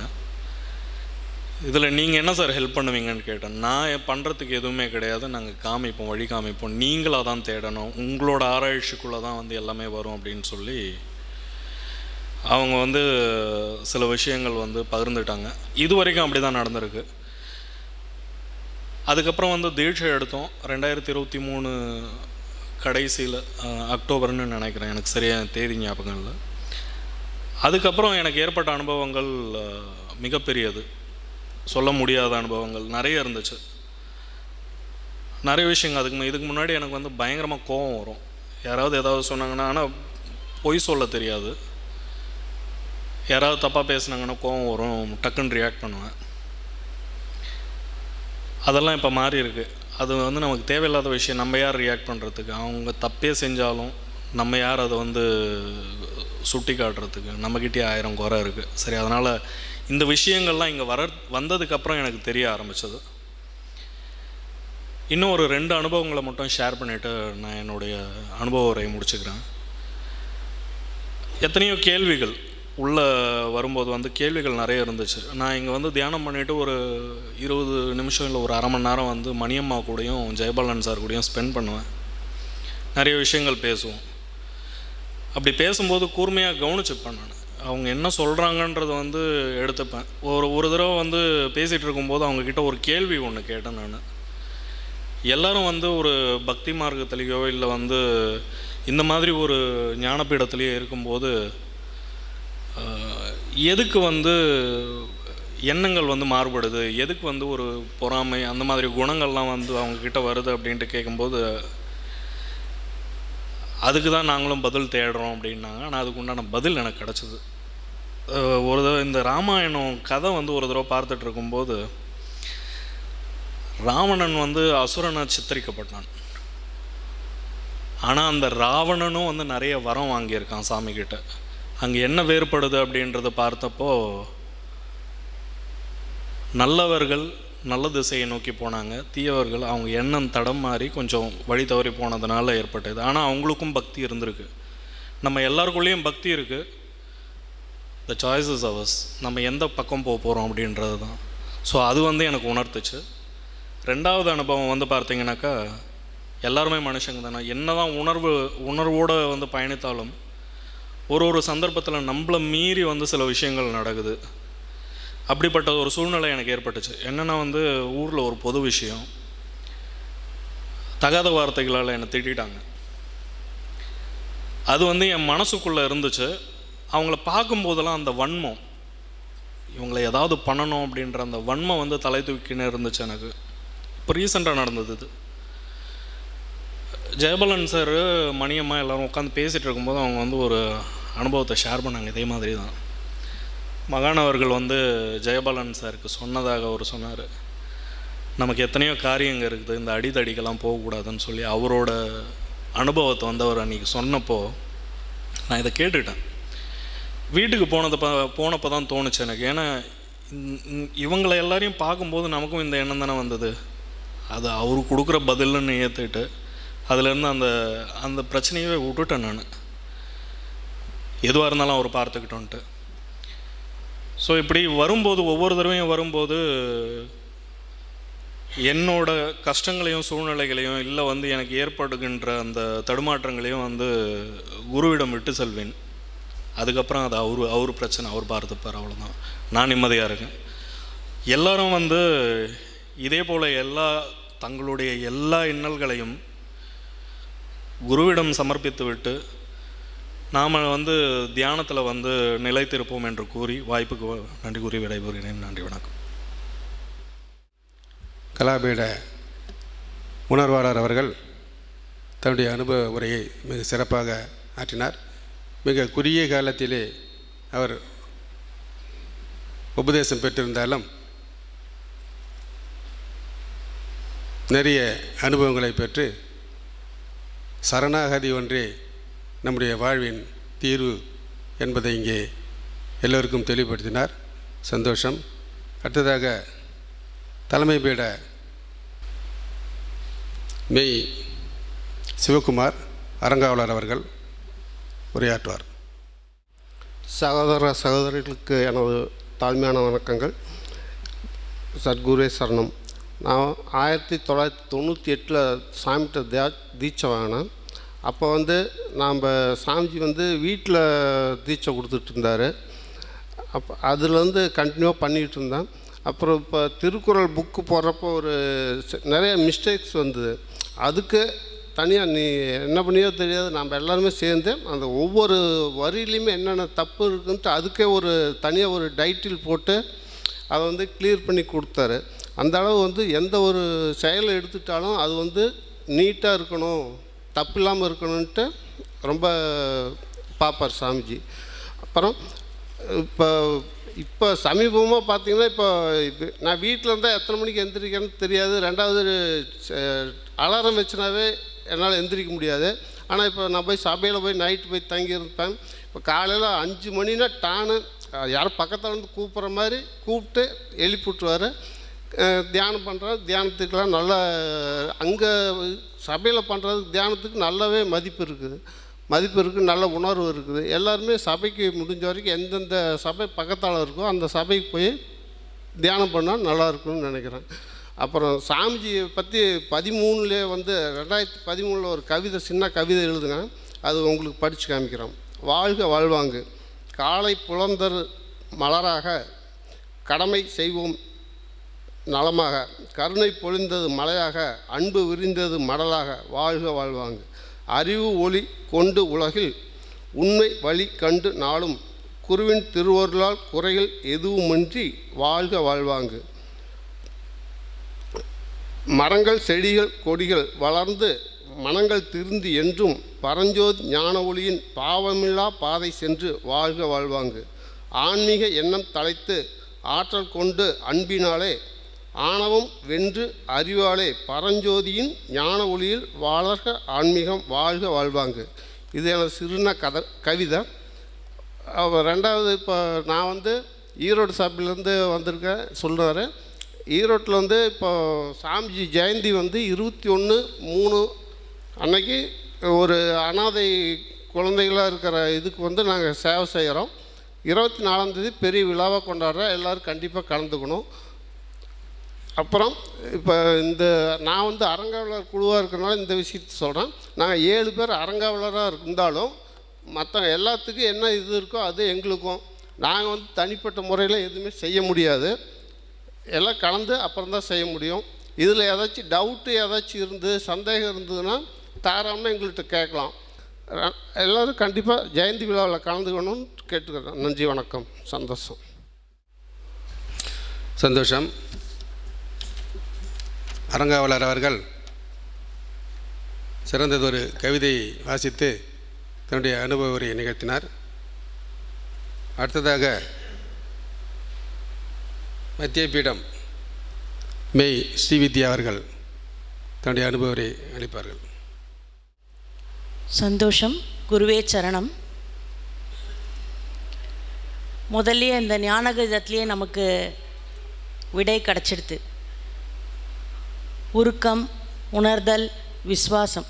இதில் நீங்கள் என்ன சார் ஹெல்ப் பண்ணுவீங்கன்னு கேட்டேன். நான் பண்ணுறதுக்கு எதுவுமே கிடையாது, நாங்கள் காமிப்போம், வழி காமிப்போம், நீங்களாக தான் தேடணும், உங்களோட ஆராய்ச்சிக்குள்ளே தான் வந்து எல்லாமே வரும் அப்படின்னு சொல்லி அவங்க வந்து சில விஷயங்கள் வந்து பகிர்ந்துட்டாங்க. இது வரைக்கும் அப்படி தான் நடந்திருக்கு. அதுக்கப்புறம் வந்து தீட்சை எடுத்தோம் 2023 கடைசியில், அக்டோபர்னு நினைக்கிறேன், எனக்கு சரியாக தேதி ஞாபகம் இல்லை. அதுக்கப்புறம் எனக்கு ஏற்பட்ட அனுபவங்கள் மிகப்பெரியது, சொல்ல முடியாத அனுபவங்கள் நிறைய இருந்துச்சு. நிறைய விஷயங்கள். இதுக்கு முன்னாடி எனக்கு வந்து பயங்கரமாக கோபம் வரும், யாராவது ஏதாவது சொன்னாங்கன்னா. ஆனால் பொய் சொல்ல தெரியாது. யாராவது தப்பாக பேசுனாங்கன்னா கோபம் வரும், டக்குன்னு ரியாக்ட் பண்ணுவேன். அதெல்லாம் இப்போ மாறி இருக்குது. அது வந்து நமக்கு தேவையில்லாத விஷயம். நம்ம யார் ரியாக்ட் பண்ணுறதுக்கு? அவங்க தப்பே செஞ்சாலும் நம்ம யார் அதை வந்து சுட்டி காட்டுறதுக்கு? நம்மக்கிட்டே 1000 குறை இருக்குது. சரி, அதனால் இந்த விஷயங்கள்லாம் இங்கே வந்ததுக்கப்புறம் எனக்கு தெரிய ஆரம்பித்தது. இன்னும் ஒரு 2 அனுபவங்களை மட்டும் ஷேர் பண்ணிவிட்டு நான் என்னுடைய அனுபவ உரையை முடிச்சுக்கிறேன். எத்தனையோ கேள்விகள் உள்ளே வரும்போது வந்து கேள்விகள் நிறைய இருந்துச்சு. நான் இங்கே வந்து தியானம் பண்ணிவிட்டு ஒரு 20 நிமிஷம் இல்லை ஒரு 1/2 மணி நேரம் வந்து மணியம்மா கூடயும் ஜெயபாலன் சார் கூடயும் ஸ்பெண்ட் பண்ணுவேன். நிறைய விஷயங்கள் பேசுவோம். அப்படி பேசும்போது கூர்மையாக கவனிச்சுப்பேன். நான் அவங்க என்ன சொல்கிறாங்கன்றதை வந்து எடுத்துப்பேன். ஒரு தடவை வந்து பேசிகிட்டு இருக்கும்போது அவங்கக்கிட்ட ஒரு கேள்வி ஒன்று கேட்டேன். நான் எல்லோரும் வந்து ஒரு பக்தி மார்க்கத்துலேயோ இல்லை வந்து இந்த மாதிரி ஒரு ஞானப்பீடத்துலேயோ இருக்கும்போது எதுக்கு வந்து எண்ணங்கள் வந்து மாறுபடுது, எதுக்கு வந்து ஒரு பொறாமை அந்த மாதிரி குணங்கள்லாம் வந்து அவங்கக்கிட்ட வருது அப்படின்ட்டு கேட்கும்போது அதுக்கு தான் நாங்களும் பதில் தேடுறோம் அப்படின்னாங்க. ஆனால் அதுக்கு உண்டான பதில் எனக்கு கிடச்சிது. ஒரு தடவை இந்த ராமாயணம் கதை வந்து ஒரு தடவை பார்த்துட்டு இருக்கும்போது, ராவணன் வந்து அசுரனை சித்தரிக்கப்பட்டான். ஆனால் அந்த ராவணனும் வந்து நிறைய வரம் வாங்கியிருக்கான் சாமிக்கிட்ட. அங்கே என்ன வேறுபடுது அப்படின்றத பார்த்தப்போ, நல்லவர்கள் நல்ல திசையை நோக்கி போனாங்க, தீயவர்கள் அவங்க எண்ணம் தடம் மாறி கொஞ்சம் வழி தவறி போனதுனால ஏற்பட்டது. ஆனால் அவங்களுக்கும் பக்தி இருந்திருக்கு. நம்ம எல்லாருக்குள்ளேயும் பக்தி இருக்குது. த சாய்ஸஸ் அவர்ஸ், நம்ம எந்த பக்கம் போக போகிறோம் அப்படின்றது தான். ஸோ அது வந்து எனக்கு உணர்த்துச்சு. ரெண்டாவது அனுபவம் வந்து பார்த்திங்கனாக்கா, எல்லாருமே மனுஷங்க தானே. என்ன தான் உணர்வோடு வந்து பயணித்தாலும் ஒரு சந்தர்ப்பத்தில் நம்மளை மீறி வந்து சில விஷயங்கள் நடக்குது. அப்படிப்பட்ட ஒரு சூழ்நிலை எனக்கு ஏற்பட்டுச்சு. என்னென்னா வந்து ஊரில் ஒரு பொது விஷயம், தகாத வார்த்தைகளால் என்னை திட்டாங்க. அது வந்து என் மனசுக்குள்ளே இருந்துச்சு. அவங்கள பார்க்கும்போதெல்லாம் அந்த வன்மம், இவங்களை ஏதாவது பண்ணணும் அப்படின்ற அந்த வன்மம் வந்து தலை தூக்கின்னு இருந்துச்சு எனக்கு. இப்போ ரீசெண்டாக நடந்தது இது. ஜெயபாலன் சார், மணியம்மா எல்லோரும் உட்காந்து பேசிகிட்டு இருக்கும்போது அவங்க வந்து ஒரு அனுபவத்தை ஷேர் பண்ணாங்க. இதே மாதிரி தான் மகான் அவர்கள் வந்து ஜெயபாலன் சாருக்கு சொன்னதாக அவர் சொன்னார், நமக்கு எத்தனையோ காரியங்கள் இருக்குது, இந்த அடிதடிக்கெல்லாம் போகக்கூடாதுன்னு சொல்லி அவரோட அனுபவத்தை வந்து அவர் அன்றைக்கி சொன்னப்போ நான் இதை கேட்டுட்டேன். வீட்டுக்கு போனப்போ தான் தோணுச்சு எனக்கு. ஏன்னா இவங்களை எல்லாரையும் பார்க்கும்போது நமக்கும் இந்த எண்ணம் தானே வந்தது. அது அவரு கொடுக்குற பதில்னு ஏற்றுக்கிட்டு அதுலேருந்து அந்த பிரச்சனையவே விட்டுட்டேன் நான். எதுவாக இருந்தாலும் அவர் பார்த்துக்கிட்டோன்ட்டு. ஸோ இப்படி வரும்போது, ஒவ்வொரு தடவையும் வரும்போது என்னோட கஷ்டங்களையும் சூழ்நிலைகளையும் இல்லை வந்து எனக்கு ஏற்படுகின்ற அந்த தடுமாற்றங்களையும் வந்து குருவிடம் விட்டு செல்வேன். அதுக்கப்புறம் அது அவர் பிரச்சனை, அவர் பார்த்துப்பார், அவ்வளோதான். நான் நிம்மதியாக இருக்கேன். எல்லோரும் வந்து இதே போல் தங்களுடைய எல்லா இன்னல்களையும் குருவிடம் சமர்ப்பித்து விட்டு நாம் வந்து தியானத்தில் வந்து நிலைத்திருப்போம் என்று கூறி வாய்ப்புக்கு நன்றி கூறி விடைபெறுகிறேன். நன்றி, வணக்கம். கலாபீட உணர்வாளர் அவர்கள் தன்னுடைய அனுபவ உரையை மிக சிறப்பாக ஆற்றினார். மிக குறுகிய காலத்திலே அவர் உபதேசம் பெற்றிருந்தாலும் நிறைய அனுபவங்களை பெற்று சரணாகதி ஒன்றே நம்முடைய வாழ்வின் தீர்வு என்பதை இங்கே எல்லோருக்கும் தெளிவுபடுத்தினார். சந்தோஷம். அடுத்ததாக தலைமை பீட மெய் சிவகுமார் அரங்காவலர் அவர்கள் உரையாற்றுவார். சகோதர சகோதரிகளுக்கு எனது தாழ்மையான வணக்கங்கள். சத்குருவே சரணம். நான் 1998 சாமிகிட்ட தீட்சை வாங்கினேன். அப்போ வந்து நாம் சாமிஜி வந்து வீட்டில் தீட்சை கொடுத்துட்டு இருந்தார். அப்போ அதில் வந்து கண்டினியூவாக பண்ணிகிட்டு இருந்தேன். அப்புறம் இப்போ திருக்குறள் புக்கு போடுறப்போ ஒரு நிறைய மிஸ்டேக்ஸ் வந்தது. அதுக்கு தனியாக நீ என்ன பண்ணியோ தெரியாது, நம்ம எல்லாருமே சேர்ந்து அந்த ஒவ்வொரு வரியிலையுமே என்னென்ன தப்பு இருக்குன்ட்டு அதுக்கே ஒரு தனியாக ஒரு டைட்டில் போட்டு அதை வந்து கிளியர் பண்ணி கொடுத்தாரு. அந்த அளவு வந்து எந்த ஒரு செயலை எடுத்துட்டாலும் அது வந்து நீட்டாக இருக்கணும், தப்பு இல்லாமல் இருக்கணுன்ட்டு ரொம்ப பார்ப்பார் சாமிஜி. அப்புறம் இப்போ சமீபமாக பார்த்திங்கன்னா, இப்போ நான் வீட்டில் இருந்தால் எத்தனை மணிக்கு எந்திரிக்கணும்னு தெரியாது. ரெண்டாவது அலாரம் வச்சுனாவே என்னால் எந்திரிக்க முடியாது. ஆனால் இப்போ நான் போய் சபையில் போய் நைட்டு போய் தங்கியிருப்பேன். இப்போ காலையில் 5 மணினா டானு யாரும் பக்கத்தில் வந்து கூப்பிட்ற மாதிரி கூப்பிட்டு எழுப்பி விட்டுருவார். தியானம் பண்ணுறது, தியானத்துக்கெலாம் நல்ல அங்கே சபையில் பண்ணுறதுக்கு தியானத்துக்கு நல்லாவே மதிப்பு இருக்குது, நல்ல உணர்வு இருக்குது. எல்லாருமே சபைக்கு முடிஞ்ச வரைக்கும் எந்தெந்த சபை பக்கத்தால் இருக்கோ அந்த சபைக்கு போய் தியானம் பண்ணால் நல்லாயிருக்குன்னு நினைக்கிறேன். அப்புறம் சாமிஜியை பற்றி 13 வந்து 2013 ஒரு கவிதை, சின்ன கவிதை எழுதுங்க, அது உங்களுக்கு படித்து காமிக்கிறோம். வாழ்க வாழ்வாங்கு, காலை புலந்தர் மலராக, கடமை செய்வோம் நலமாக, கருணை பொழிந்தது மலையாக, அன்பு விரிந்தது மடலாக, வாழ்க வாழ்வாங்கு, அறிவு ஒளி கொண்டு உலகில் உண்மை வழி கண்டு நாளும், குருவின் திருவருளால் குறைகள் எதுவுமின்றி வாழ்க வாழ்வாங்கு, மரங்கள் செடிகள் கொடிகள் வளர்ந்து மனங்கள் திருந்தி என்றும் பரஞ்சோதி ஞான ஒளியின் பாவமில்லா பாதை சென்று வாழ்க வாழ்வாங்கு. ஆன்மீக எண்ணம் தலைத்து ஆற்றல் கொண்டு அன்பினாலே ஆணவம் வென்று அறிவாலே பரஞ்சோதியின் ஞான ஒளியில் வளர்க ஆன்மீகம் வாழ்க வாழ்வாங்கு. இது எனது சிறுன கவிதை. ரெண்டாவது, இப்போ நான் ஈரோடு சபையிலேருந்து வந்திருக்கேன் சொல்கிறாரு. ஈரோட்டில் இப்போ சாமிஜி ஜெயந்தி 21/3 அன்னைக்கு ஒரு அனாதை குழந்தைகளாக இருக்கிற இதுக்கு நாங்கள் சேவை செய்கிறோம். 24ஆம் தேதி பெரிய விழாவாக கொண்டாடுறோம். எல்லோரும் கண்டிப்பாக கலந்துக்கணும். அப்புறம் இப்போ நான் அறங்காவலர் குழுவாக இருக்கிறனால இந்த விஷயத்தை சொல்கிறேன். நாங்கள் 7 பேர் அறங்காவலராக இருந்தாலும் மற்ற எல்லாத்துக்கும் என்ன இது இருக்கோ அது எங்களுக்கும். நாங்கள் தனிப்பட்ட முறையில் எதுவுமே செய்ய முடியாது. எல்லாம் கலந்து அப்புறம் தான் செய்ய முடியும். இதில் ஏதாச்சும் டவுட்டு ஏதாச்சும் இருந்து சந்தேகம் இருந்ததுன்னா தாராளமாக எங்கள்கிட்ட கேட்கலாம். எல்லோரும் கண்டிப்பாக ஜெயந்தி விழாவில் கலந்துக்கணும்னு கேட்டுக்கிறேன். நன்றி, வணக்கம், சந்தோஷம். சந்தோஷம். அறங்காவலர் அவர்கள் சிறந்ததொரு கவிதையை வாசித்து தன்னுடைய அனுபவ உரையை நிகழ்த்தினார். அடுத்ததாக மத்திய பீடம் மெய் ஸ்ரீவித்யா அவர்கள் தன்னுடைய அனுபவ உரையை அளிப்பார்கள். சந்தோஷம். குருவே சரணம். முதல்ல இந்த ஞானகீதத்திலேயே நமக்கு விடை கிடச்சிடுது. உருக்கம், உணர்தல், விஸ்வாசம்.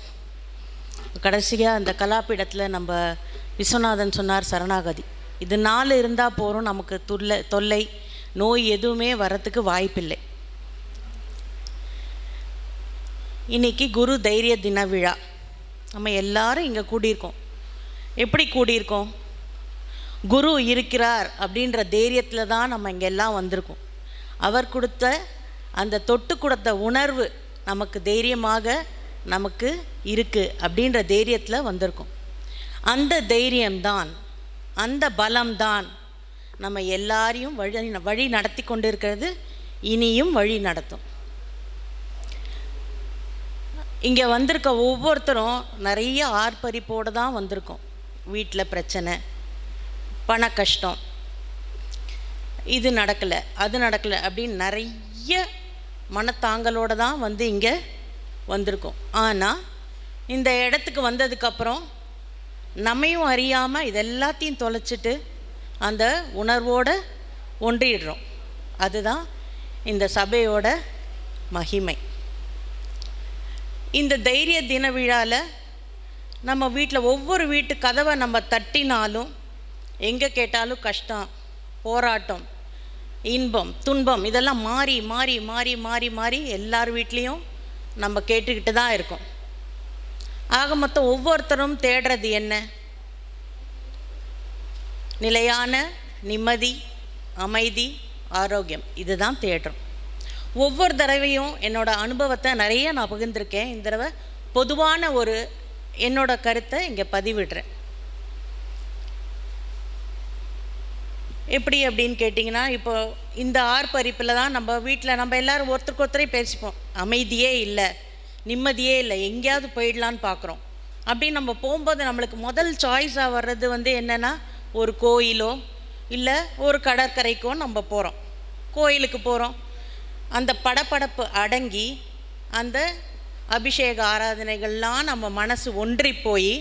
கடைசியாக அந்த கலாப்பீடத்தில் நம்ம விஸ்வநாதன் சொன்னார் சரணாகதி. இது 4 இருந்தால் போகிறோம். நமக்கு தொல்லை நோய் எதுவுமே வரத்துக்கு வாய்ப்பில்லை. இன்றைக்கி குரு தைரிய தின விழா. நம்ம எல்லாரும் இங்கே கூடியிருக்கோம். எப்படி கூடியிருக்கோம்? குரு இருக்கிறார் அப்படின்ற தைரியத்தில் தான் நம்ம இங்கே எல்லாம் வந்திருக்கோம். அவர் கொடுத்த அந்த தொட்டு கொடுத்த உணர்வு நமக்கு தைரியமாக நமக்கு இருக்குது அப்படின்ற தைரியத்தில் வந்திருக்கோம். அந்த தைரியம்தான், அந்த பலம்தான் நம்ம எல்லாரையும் வழி நடத்தி கொண்டு இருக்கிறது. இனியும் வழி நடத்தும். இங்கே வந்திருக்க ஒவ்வொருத்தரும் நிறைய ஆர்ப்பரிப்போடு தான் வந்திருக்கோம். வீட்டில் பிரச்சனை, பண கஷ்டம், இது நடக்கலை அது நடக்கலை அப்படின்னு நிறைய மனத்தாங்களோடு தான் இங்கே வந்திருக்கோம். ஆனால் இந்த இடத்துக்கு வந்ததுக்கப்புறம் நம்மையும் அறியாமல் இது எல்லாத்தையும் தொலைச்சிட்டு அந்த உணர்வோடு ஒன்றிடுறோம். அதுதான் இந்த சபையோட மகிமை. இந்த தைரிய தின விழாவில் நம்ம வீட்டில் ஒவ்வொரு வீட்டு கதவை நம்ம தட்டினாலும் எங்கே கேட்டாலும் கஷ்டம், போராட்டம், இன்பம், துன்பம் இதெல்லாம் மாறி மாறி மாறி மாறி மாறி எல்லார் வீட்லேயும் நம்ம கேட்டுக்கிட்டு தான் இருக்கோம். ஆக மொத்தம் ஒவ்வொருத்தரும் தேடுறது என்ன? நிலையான நிம்மதி, அமைதி, ஆரோக்கியம். இதுதான் தேடுறோம். ஒவ்வொரு தடவையும் என்னோடய அனுபவத்தை நிறைய நான் பகிர்ந்திருக்கேன். இந்த தடவை பொதுவான ஒரு என்னோட கருத்தை இங்கே பதிவிடுறேன். எப்படி அப்படின்னு கேட்டிங்கன்னா, இப்போ இந்த ஆர்ப்பரிப்பில் தான் நம்ம வீட்டில் நம்ம எல்லோரும் ஒருத்தருக்கு ஒருத்தரே பேசிப்போம். அமைதியே இல்லை, நிம்மதியே இல்லை, எங்கேயாவது போயிடலான்னு பார்க்குறோம். அப்படி நம்ம போகும்போது நம்மளுக்கு முதல் சாய்ஸாக வர்றது என்னென்னா, ஒரு கோயிலோ இல்லை ஒரு கடற்கரைக்கோ நம்ம போகிறோம். கோயிலுக்கு போகிறோம், அந்த படபடப்பு அடங்கி அந்த அபிஷேக ஆராதனைகள்லாம் நம்ம மனசு ஒன்றி போய்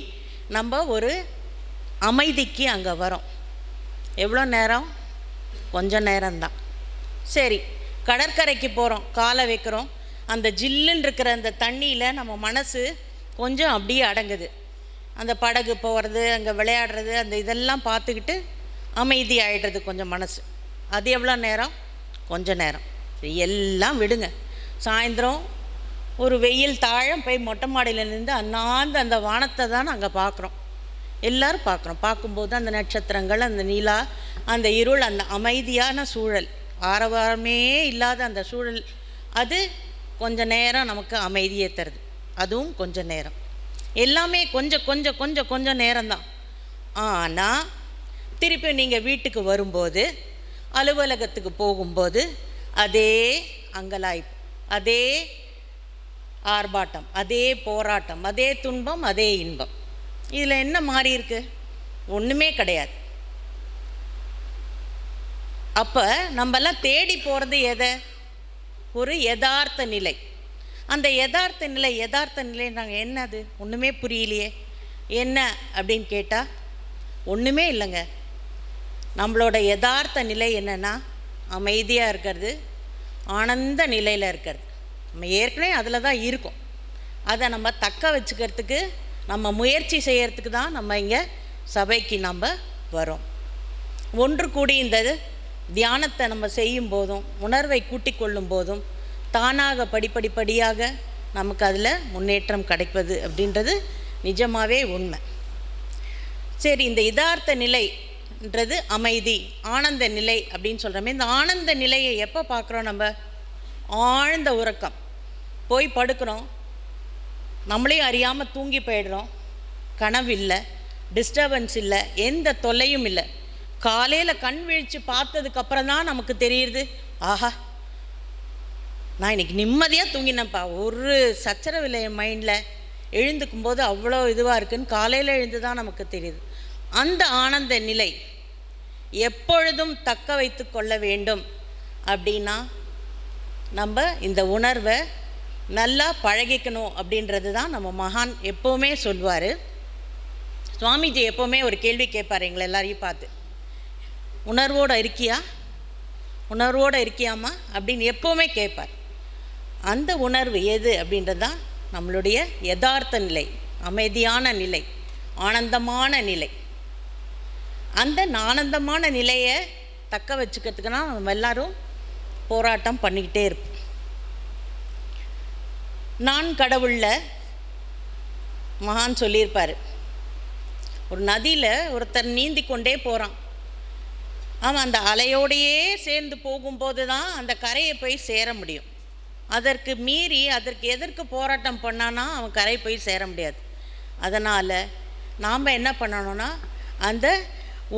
நம்ம ஒரு அமைதிக்கு அங்கே வரோம். எவ்வளோ நேரம்? கொஞ்சம் நேரம்தான். சரி, கடற்கரைக்கு போகிறோம், காலை வைக்கிறோம், அந்த ஜில்லுன்னு இருக்கிற அந்த தண்ணியில் நம்ம மனசு கொஞ்சம் அப்படியே அடங்குது. அந்த படகு போகிறது, அங்கே விளையாடுறது, அந்த இதெல்லாம் பார்த்துக்கிட்டு அமைதி ஆகிடுறது கொஞ்சம் மனசு. அது எவ்வளோ நேரம்? கொஞ்சம் நேரம். எல்லாம் விடுங்க. சாயந்தரம் ஒரு வெயில் தாழம் போய் மொட்டை மாடியில் நின்று அண்ணாந்து அந்த வானத்தை தான் நாங்கள் பார்க்குறோம். எல்லோரும் பார்க்குறோம். பார்க்கும்போது அந்த நட்சத்திரங்கள், அந்த நிலா, அந்த இருள், அந்த அமைதியான சூழல், ஆரவாரமே இல்லாத அந்த சூழல், அது கொஞ்சம் நேரம் நமக்கு அமைதியை தருது. அதுவும் கொஞ்சம் நேரம். எல்லாமே கொஞ்சம் கொஞ்சம் கொஞ்சம் கொஞ்சம் நேரம்தான். ஆனால் திருப்பி நீங்கள் வீட்டுக்கு வரும்போது, அலுவலகத்துக்கு போகும்போது அதே அங்கலாய்ப்பு, அதே ஆர்ப்பாட்டம், அதே போராட்டம், அதே துன்பம், அதே இன்பம். இதில் என்ன மாறி இருக்கு? ஒன்றுமே கிடையாது. அப்போ நம்மெல்லாம் தேடி போகிறது எதை? ஒரு யதார்த்த நிலை. அந்த யதார்த்த நிலை நாங்கள் என்னது ஒன்றுமே புரியலையே. என்ன அப்படின்னு கேட்டால் ஒன்றுமே இல்லைங்க. நம்மளோட யதார்த்த நிலை என்னென்னா அமைதியாக இருக்கிறது, ஆனந்த நிலையில் இருக்கிறது. நம்ம ஏற்கனவே அதில் தான் இருக்கோம். அதை நம்ம தக்க வச்சுக்கிறதுக்கு நம்ம முயற்சி செய்கிறதுக்கு தான் நம்ம இங்கே சபைக்கு நம்ம வரோம். ஒன்று கூடி இந்த தியானத்தை நம்ம செய்யும் போதும் உணர்வை கூட்டி கொள்ளும் போதும் தானாக படிப்படியாக நமக்கு அதில் முன்னேற்றம் கிடைப்பது அப்படின்றது நிஜமாகவே உண்மை. சரி, இந்த யதார்த்த நிலைன்றது அமைதி, ஆனந்த நிலை அப்படின்னு சொல்கிறோமே. இந்த ஆனந்த நிலையை எப்போ பார்க்குறோம்? நம்ம ஆழ்ந்த உறக்கம் போய் படுக்கிறோம், நம்மளையும் அறியாமல் தூங்கி போயிடுறோம். கனவு இல்லை, டிஸ்டர்பன்ஸ் இல்லை, எந்த தொல்லையும் இல்லை. காலையில் கண் விழித்து பார்த்ததுக்கப்புறம் தான் நமக்கு தெரியுது, ஆஹா நான் இன்றைக்கி நிம்மதியாக தூங்கினேன்ப்பா, ஒரு சச்சரவு இல்லை என் மைண்டில். எழுந்துக்கும் போது அவ்வளோ இதுவாக இருக்குன்னு காலையில் எழுந்து தான் நமக்கு தெரியுது. அந்த ஆனந்த நிலை எப்பொழுதும் தக்க வைத்து கொள்ள வேண்டும் அப்படின்னா நம்ம இந்த உணர்வை நல்லா பழகிக்கணும் அப்படின்றது தான் நம்ம மகான் எப்போவுமே சொல்வார். சுவாமிஜி எப்போவுமே ஒரு கேள்வி கேட்பார் எங்களை எல்லாரையும் பார்த்து, உணர்வோடு இருக்கியாமா அப்படின்னு எப்போவுமே கேட்பார். அந்த உணர்வு எது அப்படின்றது தான் நம்மளுடைய யதார்த்த நிலை, அமைதியான நிலை, ஆனந்தமான நிலை. அந்த ஆனந்தமான நிலையை தக்க வச்சுக்கிறதுக்குன்னா நம்ம எல்லாரும் போராட்டம் பண்ணிக்கிட்டே இருப்போம். நான் கடவுளில் மகான் சொல்லியிருப்பார், ஒரு நதியில் ஒருத்தர் நீந்தி கொண்டே போகிறான். அவன் அந்த அலையோடையே சேர்ந்து போகும்போது தான் அந்த கரையை போய் சேர முடியும். அதற்கு மீறி எதற்கு போராட்டம் பண்ணானா அவன் கரை போய் சேர முடியாது. அதனால் நாம் என்ன பண்ணணும்னா அந்த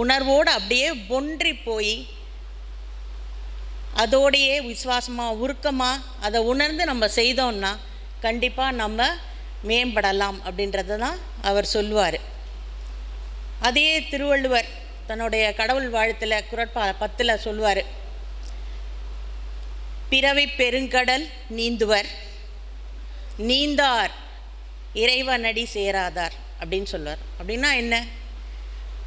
உணர்வோடு அப்படியே ஒன்றி போய் அதோடையே விசுவாசமாக உருக்கமாக அதை உணர்ந்து நம்ம செய்தோம்னா கண்டிப்பாக நம்ம மேம்படலாம் அப்படின்றத தான் அவர் சொல்லுவார். அதே திருவள்ளுவர் தன்னுடைய கடவுள் வாழ்த்தில் குறட்பா 10 சொல்லுவார், பிறவி பெருங்கடல் நீந்துவர் நீந்தார் இறைவனடி சேராதார் அப்படின்னு சொல்லுவார். அப்படின்னா என்ன?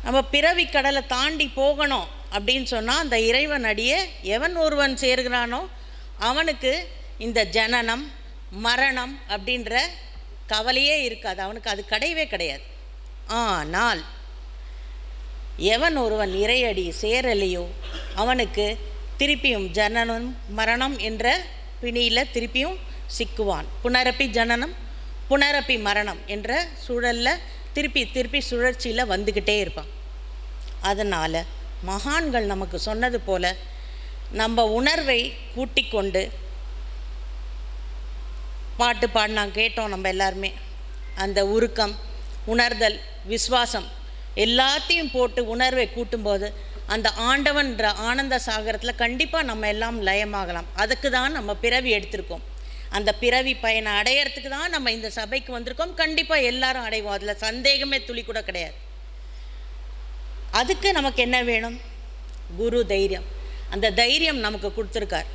நம்ம பிறவி கடலை தாண்டி போகணும் அப்படின்னு சொன்னால் அந்த இறைவன் அடியே எவன் ஒருவன் சேர்கிறானோ அவனுக்கு இந்த ஜனனம் மரணம் அப்படின்ற கவலையே இருக்காது, அவனுக்கு அது கிடையவே கிடையாது. ஆனால் எவன் ஒருவன் இறையடி சேரலையோ அவனுக்கு திருப்பியும் ஜனனம் மரணம் என்ற பிணியில் திருப்பியும் சிக்குவான். புனரப்பி ஜனனம் புனரப்பி மரணம் என்ற சூழலில் திருப்பி சுழற்சியில் வந்துக்கிட்டே இருப்பான். அதனால் மகான்கள் நமக்கு சொன்னது போல் நம்ம உணர்வை கூட்டி கொண்டு பாட்டு பாடினா கேட்டோம் நம்ம எல்லாருமே. அந்த உருக்கம், உணர்தல், விசுவாசம் எல்லாத்தையும் போட்டு உணர்வை கூட்டும்போது அந்த ஆண்டவன்ற ஆனந்த சாகரத்தில் கண்டிப்பாக நம்ம எல்லாம் லயமாகலாம். அதுக்கு தான் நம்ம பிறவி எடுத்திருக்கோம். அந்த பிறவி பயனை அடையிறதுக்கு தான் நம்ம இந்த சபைக்கு வந்திருக்கோம். கண்டிப்பாக எல்லாரும் அடைவோம், அதில் சந்தேகமே துளி கூட கிடையாது. அதுக்கு நமக்கு என்ன வேணும்? குரு தைரியம். அந்த தைரியம் நமக்கு கொடுத்துருக்கார்.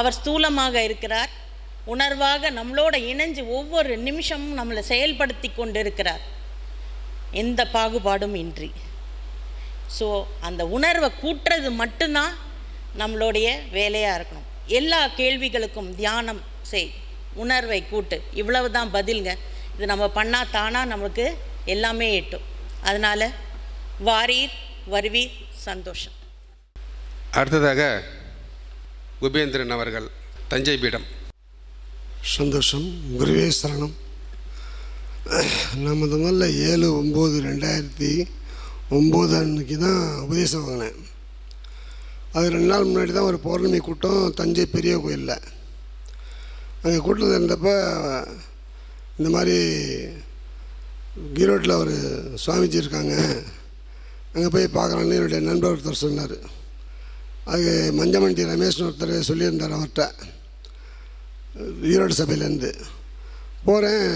அவர் ஸ்தூலமாக இருக்கிறார், உணர்வாக நம்மளோட இணைஞ்சு ஒவ்வொரு நிமிஷமும் நம்மளை செயல்படுத்தி கொண்டு இருக்கிறார், எந்த பாகுபாடும் இன்றி. ஸோ அந்த உணர்வை கூட்டுறது மட்டும்தான் நம்மளுடைய வேலையாக இருக்கணும். எல்லா கேள்விகளுக்கும் தியானம் செய், உணர்வை கூட்டு, இவ்வளவு தான் பதிலுங்க. இது நம்ம பண்ணால் தானாக நம்மளுக்கு எல்லாமே எட்டும். அதனால் வாரீர் வருவீர், சந்தோஷம். அடுத்ததாக குபேந்திரன் அவர்கள், தஞ்சை பீடம். சந்தோஷம். குருவே சரணம். நான் முதல்ல 7/9/2009 அன்றைக்கி தான் உபதேசம் வாங்கினேன். அது 2 நாள் முன்னாடி தான் ஒரு பௌர்ணமி கூட்டம் தஞ்சை பெரிய கோயிலில். அங்கே கூட்டத்தில் இருந்தப்போ இந்த மாதிரி ஈரோட்டில் ஒரு சுவாமிஜி இருக்காங்க, அங்கே போய் பார்க்கலான்னு என்னுடைய நண்பர் ஒருத்தர் சொன்னார். அது மஞ்சமண்டி ரமேஷ்னு ஒருத்தர் சொல்லியிருந்தார் அவர்கிட்ட, ஈரோடு சபையிலேருந்து. போகிறேன்.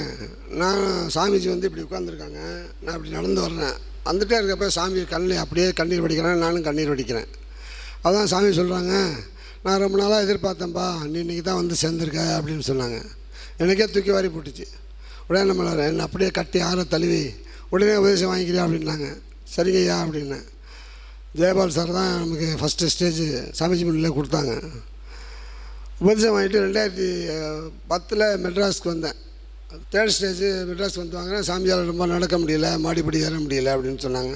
நான் சாமிஜி வந்து இப்படி உட்காந்துருக்காங்க, நான் இப்படி நடந்து வர்றேன். வந்துட்டே இருக்கப்போ சாமி அப்படியே கண்ணீர் வடிக்கிறேன், நானும் கண்ணீர் வடிக்கிறேன். அதான் சாமி சொல்கிறாங்க, நான் ரொம்ப நாளாக எதிர்பார்த்தேன்ப்பா, நீ இன்றைக்கி தான் வந்து சேர்ந்துருக்க அப்படின்னு சொன்னாங்க. எனக்கே தூக்கி வாரி போட்டுச்சு. உடனே என்னை அப்படியே கட்டி ஆற தழுவி உடனே உபதேசம் வாங்கிக்கிறியா அப்படின்னாங்க. சரிங்கய்யா அப்படின்னேன். ஜெயபால் சார் தான் நமக்கு ஃபஸ்ட்டு ஸ்டேஜ் சாமிஜி முன்னிலே கொடுத்தாங்க. உபதேசம் வாங்கிட்டு 2010 மெட்ராஸ்க்கு வந்தேன். 3rd ஸ்டேஜ் மெட்ராஸ் வந்து வாங்கினேன். சாமியால் ரொம்ப நடக்க முடியல, மாடிப்படி ஏற முடியல அப்படின்னு சொன்னாங்க.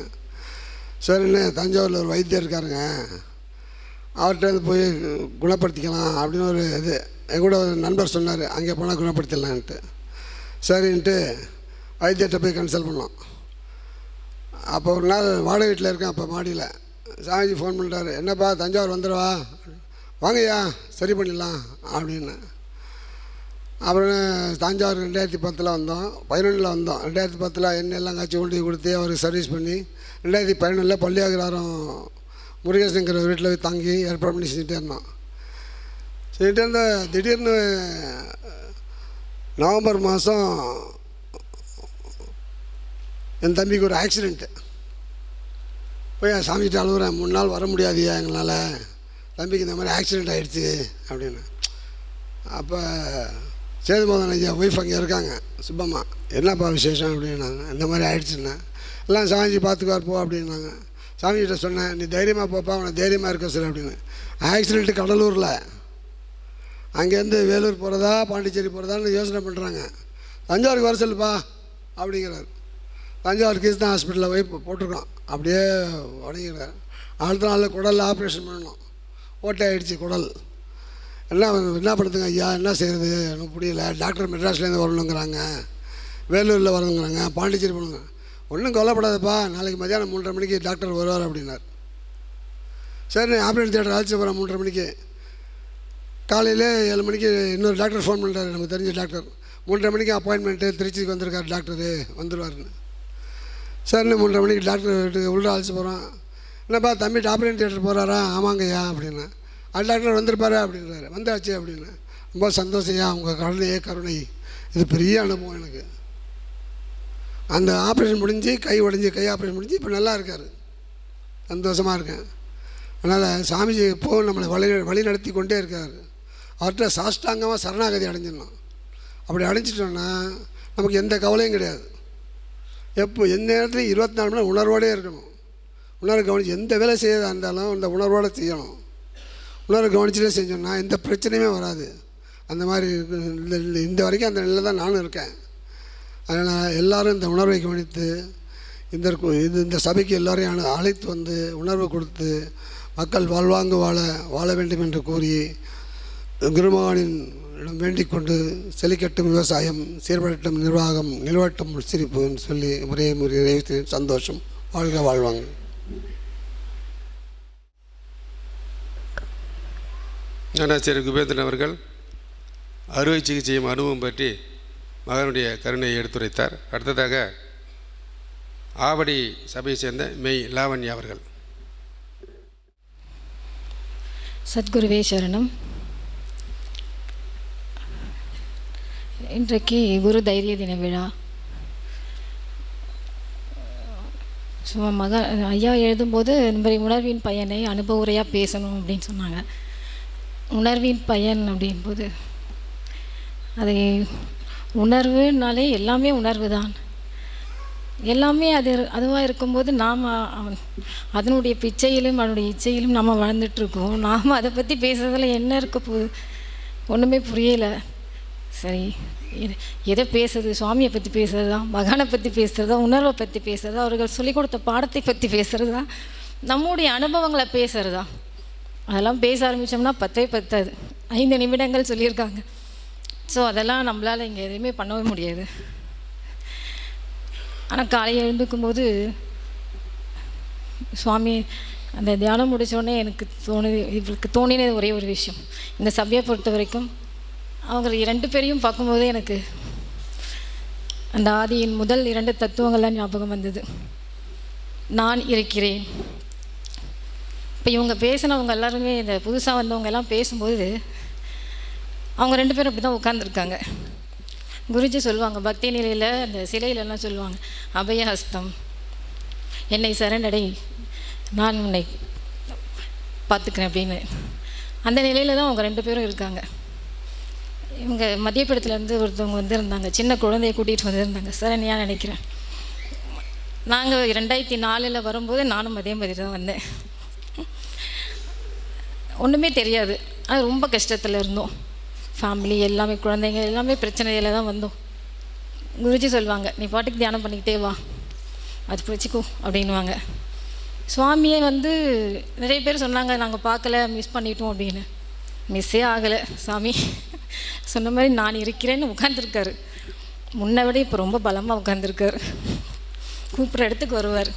சரின்னு தஞ்சாவூரில் ஒரு வைத்தியர் இருக்காருங்க, அவர்கிட்ட போய் குணப்படுத்திக்கலாம் அப்படின்னு ஒரு இது என் கூட ஒரு நண்பர் சொன்னார். அங்கே போனால் குணப்படுத்திடலான்ட்டு. சரின்ட்டு வைத்தியர்கிட்ட போய் கன்சல்ட் பண்ணோம். அப்போ ஒரு நாள் வாடகை வீட்டில் இருக்கேன். அப்போ மாடியில் சாமிஜி ஃபோன் பண்ணுறாரு, என்னப்பா தஞ்சாவூர் வந்துடுவா, வாங்கய்யா சரி பண்ணிடலாம் அப்படின்னு. அப்புறம் தஞ்சாவூர் 2010 வந்தோம், 2011 வந்தோம். 2010 எண்ணெயெல்லாம் காய்ச்சி கொண்டு கொடுத்து அவருக்கு சர்வீஸ் பண்ணி 2011 பள்ளியாகிராரம் முருகேசங்கிற வீட்டில் போய் தங்கி ஏற்பாடு பண்ணி செஞ்சுட்டே இருந்தோம். செஞ்சுட்டே இருந்த திடீர்னு நவம்பர் மாதம் என் தம்பிக்கு ஒரு ஆக்சிடெண்ட்டு. போய் சாமிகிட்ட அழுகுறேன், 3 நாள் வர முடியாதியா எங்களால், தம்பிக்கு இந்த மாதிரி ஆக்சிடெண்ட் ஆகிடுச்சு அப்படின்னு. அப்போ சேதுமோகன் ஐயா ஒய்ஃப் அங்கே இருக்காங்க, சுப்பம்மா, என்னப்பா விசேஷம் அப்படின்னாங்க. இந்த மாதிரி ஆகிடுச்சுன்னா எல்லாம் சாமிஜி பார்த்துக்குவார் போ அப்படின்னாங்க. சாமிகிட்ட சொன்னேன், நீ தைரியமாக போப்பா, அவனை தைரியமாக இருக்க சொல்லு அப்படின்னு. ஆக்சிடெண்ட்டு கடலூரில், அங்கேருந்து வேலூர் போகிறதா பாண்டிச்சேரி போகிறதான்னு யோசனை பண்ணுறாங்க. தஞ்சாவூருக்கு வர சொல்லுப்பா அப்படிங்கிறார். தஞ்சாவூர் கிருஷ்ணா ஹாஸ்பிட்டலில் போய் போட்டிருக்கோம். அப்படியே உடங்கிறார். அடுத்த நாளில் குடலில் ஆப்ரேஷன் பண்ணணும். ஓட்டை ஆகிடுச்சு குடல். என்ன பண்ணுதுங்க ஐயா, என்ன செய்கிறது எனக்கு புரியல. டாக்டர் மெட்ராஸ்லேருந்து வரணுங்கிறாங்க, வேலூரில் வரணுங்கிறாங்க, பாண்டிச்சேரி போகணுங்க. ஒன்றும் கவலைப்படாதப்பா, நாளைக்கு மதியானம் 3:30 மணிக்கு டாக்டர் வருவார் அப்படின்னார். சரி, ஆப்ரேஷன் தியேட்டர் அழைச்சி போகிறேன் 3:30 மணிக்கு. காலையில் 7 மணிக்கு இன்னொரு டாக்டர் ஃபோன் பண்ணுறாரு, நமக்கு தெரிஞ்ச டாக்டர். 3:30 மணிக்கு அப்பாயின்மெண்ட்டு, திருச்சிக்கு வந்திருக்கார் டாக்டரு, வந்துடுவார்னு. சரின்னு 3:30 மணிக்கு டாக்டர் வீட்டுக்கு உள்ள அழைச்சி போகிறோம். என்னப்பா தம்பி ஆப்ரேஷன் தியேட்டர் போகிறாரா? ஆமாங்கய்யா அப்படின்னா. அது டாக்டர் வந்திருப்பாரு அப்படின்றாரு. வந்தாச்சு அப்படின்னு. ரொம்ப சந்தோஷம்யா, உங்கள் கருணை இது பெரிய அனுபவம் எனக்கு. அந்த ஆப்ரேஷன் முடிஞ்சு கை உடஞ்சி, கை ஆப்ரேஷன் முடிஞ்சு இப்போ நல்லா இருக்கார், சந்தோஷமாக இருக்கேன். அதனால் சாமிஜி எப்போவும் நம்மளை வழி நடத்தி கொண்டே இருக்கார். அவர்கிட்ட சாஷ்டாங்கமாக சரணாகதி அடைஞ்சிடணும். அப்படி அடைஞ்சிட்டோன்னா நமக்கு எந்த கவலையும் கிடையாது. எந்த நேரத்துலையும் 24 மணி நேரம் உணர்வோடே இருக்கணும். உணர்வை கவனித்து எந்த வேலை செய்யறதா இருந்தாலும் அந்த உணர்வோடு செய்யணும். உணர்வை கவனிச்சுட்டே செஞ்சோம்னா எந்த பிரச்சனையுமே வராது. அந்த மாதிரி இந்த வரைக்கும் அந்த நிலையில் தான் நானும் இருக்கேன். அதனால் எல்லோரும் இந்த உணர்வை கவனித்து இந்த சபைக்கு எல்லோரையும் அழைத்து வந்து உணர்வை கொடுத்து மக்கள் வாழ்வாங்கு வாழ வேண்டும் என்று கூறி குருமகானின் வேண்டிக் கொண்டு செழிக்கட்டும் விவசாயம், சீர்படட்டும் நிர்வாகம், நிலவட்டும் சிரிப்பு என்று சொல்லி முறை சந்தோஷம். வாழ்க வாழ்வாங்க. ஞானாசிரியர் குபேந்திரன் அவர்கள் அறுவை சிகிச்சையும் அனுபவம் பற்றி மகனுடைய கருணையை எடுத்துரைத்தார். அடுத்ததாக ஆவடி சபையை சேர்ந்த மெய் லாவண்யா அவர்கள். சத்குருவே சரணம். இன்றைக்கு குரு தைரிய தின விழா. சும்மா ஐயா எழுதும்போது இந்த மாதிரி உணர்வின் பயனை அனுபவ உரையாக பேசணும் அப்படின்னு சொன்னாங்க. உணர்வின் பயன் அப்படின்போது அதை உணர்வுனாலே எல்லாமே உணர்வு தான். எல்லாமே அதுவாக இருக்கும்போது நாம் அதனுடைய பிச்சையிலும் அதனுடைய இச்சையிலும் நாம் வாழ்ந்துட்டுருக்கோம். நாம் அதை பற்றி பேசுறதுல என்ன இருக்க போகுது, ஒன்றுமே புரியலை. சரி, எதை பேசுறது? சுவாமியை பற்றி பேசுகிறதா, மகானை பற்றி பேசுகிறதா, உணர்வை பற்றி பேசுகிறதா, அவர்கள் சொல்லிக் கொடுத்த பாடத்தை பற்றி பேசுகிறதா, நம்முடைய அனுபவங்களை பேசுகிறதா? அதெல்லாம் பேச ஆரம்பித்தோம்னா 10 பத்தாது. 5 நிமிடங்கள் சொல்லியிருக்காங்க. ஸோ அதெல்லாம் நம்மளால் இங்கே எதுவுமே பண்ணவே முடியாது. ஆனால் காலையில் எழுந்துக்கும்போது சுவாமி அந்த தியானம் முடித்தோடனே எனக்கு இவளுக்கு தோணினது ஒரே ஒரு விஷயம். இந்த சபையை பொறுத்த வரைக்கும் அவங்க 2 பேரையும் பார்க்கும்போது எனக்கு அந்த ஆதியின் முதல் 2 தத்துவங்கள்லாம் ஞாபகம் வந்தது. நான் இருக்கிறேன். இப்போ இவங்க பேசினவங்க எல்லாருமே, இந்த புதுசாக வந்தவங்க எல்லாம் பேசும்போது அவங்க 2 பேரும் அப்படி தான் உட்காந்துருக்காங்க. குருஜி சொல்லுவாங்க பக்தி நிலையில் அந்த சிலையிலலாம் சொல்லுவாங்க, அபயஹஸ்தம், என்னை சரணடை, நான் உன்னை பார்த்துக்கிறேன் அப்படின்னு. அந்த நிலையில் தான் அவங்க 2 பேரும் இருக்காங்க. இவங்க மத்தியப்படத்துலேருந்து ஒருத்தவங்க வந்திருந்தாங்க, சின்ன குழந்தைய கூட்டிகிட்டு வந்திருந்தாங்க, சரண்யா நினைக்கிறேன். நாங்கள் 2004 வரும்போது நானும் அதே மாதிரி தான் வந்தேன். ஒன்றுமே தெரியாது, அது ரொம்ப கஷ்டத்தில் இருந்தோம். ஃபேமிலி எல்லாமே, குழந்தைங்க எல்லாமே பிரச்சனையில் தான் வந்தோம். குருஜி சொல்லுவாங்க, நீ பாட்டுக்கு தியானம் பண்ணிக்கிட்டே வா, அது பிடிச்சிக்கோ அப்படின்வாங்க. சுவாமியே வந்து நிறைய பேர் சொன்னாங்க, நாங்கள் பார்க்கல, மிஸ் பண்ணிட்டோம் அப்படின்னு. மிஸ்ஸே ஆகலை. சாமி சொன்ன மாதிரி நான் இருக்கிறேன்னு உட்காந்துருக்காரு. முன்னை விட இப்போ ரொம்ப பலமாக உட்காந்துருக்காரு. கூப்பிட்ற இடத்துக்கு வருவார்,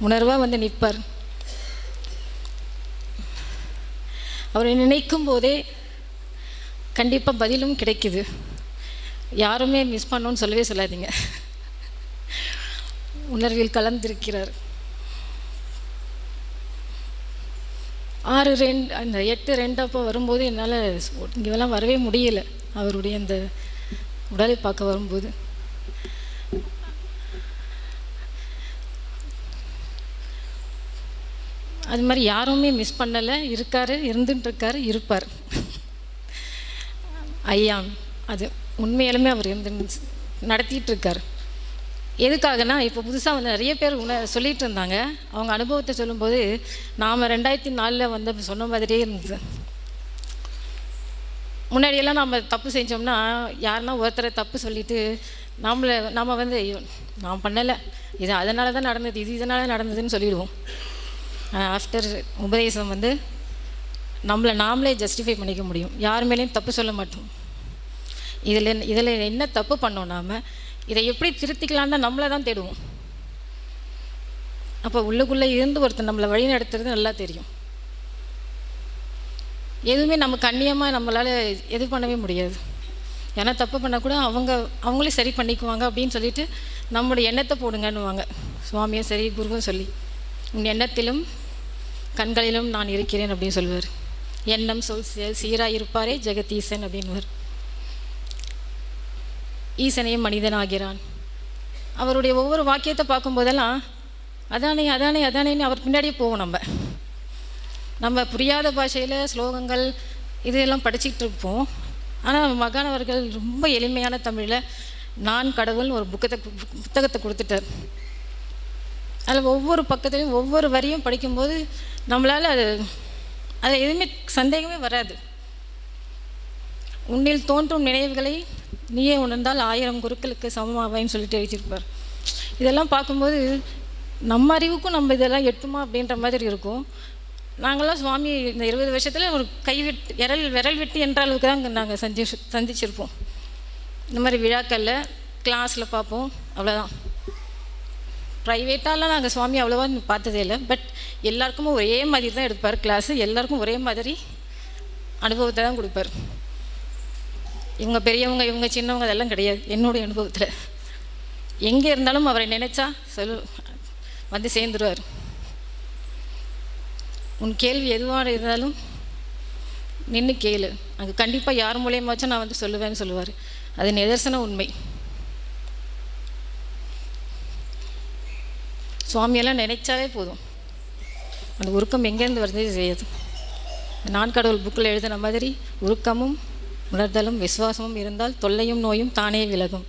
உணர்வாக வந்து நிற்பார். அவரை நினைக்கும் போதே கண்டிப்பாக பதிலும் கிடைக்குது. யாருமே மிஸ் பண்ணோன்னு சொல்லவே சொல்லாதீங்க. உணர்வில் கலந்திருக்கிறார். 6-2 அந்த 8-2 அப்போ வரும்போது என்னால் இங்கெல்லாம் வரவே முடியலை. அவருடைய அந்த உடலை பார்க்க வரும்போது அது மாதிரி யாருமே மிஸ் பண்ணலை. இருக்கார், இருந்துட்டுருக்கார், இருப்பார். ஐயா அது உண்மையாலுமே அவர் இருந்து நடத்திட்டுருக்கார். எதுக்காகனா, இப்போ புதுசாக வந்து நிறைய பேர் சொல்லிகிட்டு இருந்தாங்க. அவங்க அனுபவத்தை சொல்லும்போது நாம் 2004 வந்து சொன்ன மாதிரியே இருந்தது. முன்னாடியெல்லாம் நம்ம தப்பு செஞ்சோம்னா யாருன்னா ஒருத்தரை தப்பு சொல்லிவிட்டு நாம் வந்து ஐயோ நான் பண்ணலை, இது அதனால தான் நடந்தது, இது இதனால் நடந்ததுன்னு சொல்லிவிடுவோம். ஆஃப்டர் உபதேசம் வந்து நாமளே ஜஸ்டிஃபை பண்ணிக்க முடியும். யார் மேலேயும் தப்பு சொல்ல மாட்டோம். இதில் என்ன தப்பு பண்ணோம், நாம் இதை எப்படி திருத்திக்கலான்னு நம்மளை தான் தேடுவோம். அப்போ உள்ளுக்குள்ளே இருந்து ஒருத்தர் நம்மளை வழி நடத்துறது நல்லா தெரியும். எதுவுமே நம்ம கண்ணியமாக நம்மளால் எது பண்ணவே முடியாது. ஏன்னா தப்பு பண்ணக்கூட அவங்களே சரி பண்ணிக்குவாங்க அப்படின்னு சொல்லிட்டு நம்மளுடைய எண்ணத்தை போடுங்கன்னுவாங்க. சுவாமியும் சரி, குருவும் சொல்லி, உன் எண்ணத்திலும் கண்களிலும் நான் இருக்கிறேன் அப்படின்னு சொல்லுவார். எண்ணம் சொல் சீராக இருப்பாரே ஜெகதீசன் அப்படின்வார். ஈசனையும் மனிதனாகிறான். அவருடைய ஒவ்வொரு வாக்கியத்தை பார்க்கும்போதெல்லாம் அதானே அதானே அதானேன்னு அவர் பின்னாடியே போவோம். நம்ம புரியாத பாஷையில் ஸ்லோகங்கள் இதெல்லாம் படிச்சுக்கிட்டு இருப்போம். ஆனால் மகானவர்கள் ரொம்ப எளிமையான தமிழில் நான் கடவுள்னு ஒரு புத்தகத்தை கொடுத்துட்டார். அதில் ஒவ்வொரு பக்கத்துலேயும் ஒவ்வொரு வரியும் படிக்கும்போது நம்மளால் அதில் எதுவுமே சந்தேகமே வராது. உன்னில் தோன்றும் நினைவுகளை நீயே உணர்ந்தால் 1000 குருக்களுக்கு சமமாவைன்னு சொல்லிட்டு எழுதியிருப்பார். இதெல்லாம் பார்க்கும்போது நம்ம அறிவுக்கும் நம்ம இதெல்லாம் எட்டுமா அப்படின்ற மாதிரி இருக்கும். நாங்களாம் சுவாமி இந்த 20 வருஷத்தில் ஒரு விரல் வெட்டி என்ற அளவுக்கு தான் நாங்கள் சந்திச்சிருப்போம். இந்த மாதிரி விழாக்களில் கிளாஸில் பார்ப்போம், அவ்வளோதான். ப்ரைவேட்டாலாம் நாங்கள் சுவாமி அவ்வளோவா பார்த்ததே இல்லை. பட் எல்லாருக்குமே ஒரே மாதிரி தான் எடுப்பார் கிளாஸு. எல்லாருக்கும் ஒரே மாதிரி அனுபவத்தை தான் கொடுப்பார். இவங்க பெரியவங்க, இவங்க சின்னவங்க, அதெல்லாம் கிடையாது. என்னுடைய அனுபவத்தில் எங்கே இருந்தாலும் அவரை நினச்சா வந்து சேர்ந்துருவார். உன் கேள்வி எதுவாக இருந்தாலும் நின்று கேளு, அது கண்டிப்பாக யார் மூலியமாச்சும் நான் வந்து சொல்லுவேன்னு சொல்லுவார். அது நிதர்சன உண்மை. சுவாமியெல்லாம் நினைச்சாவே போதும், அந்த உருக்கம் எங்கேருந்து வருது செய்யாது. நான் கடவுள் புக்கில் எழுதின மாதிரி உருக்கமும் உணர்தலும் விசுவாசமும் இருந்தால் தொல்லையும் நோயும் தானே விலகும்.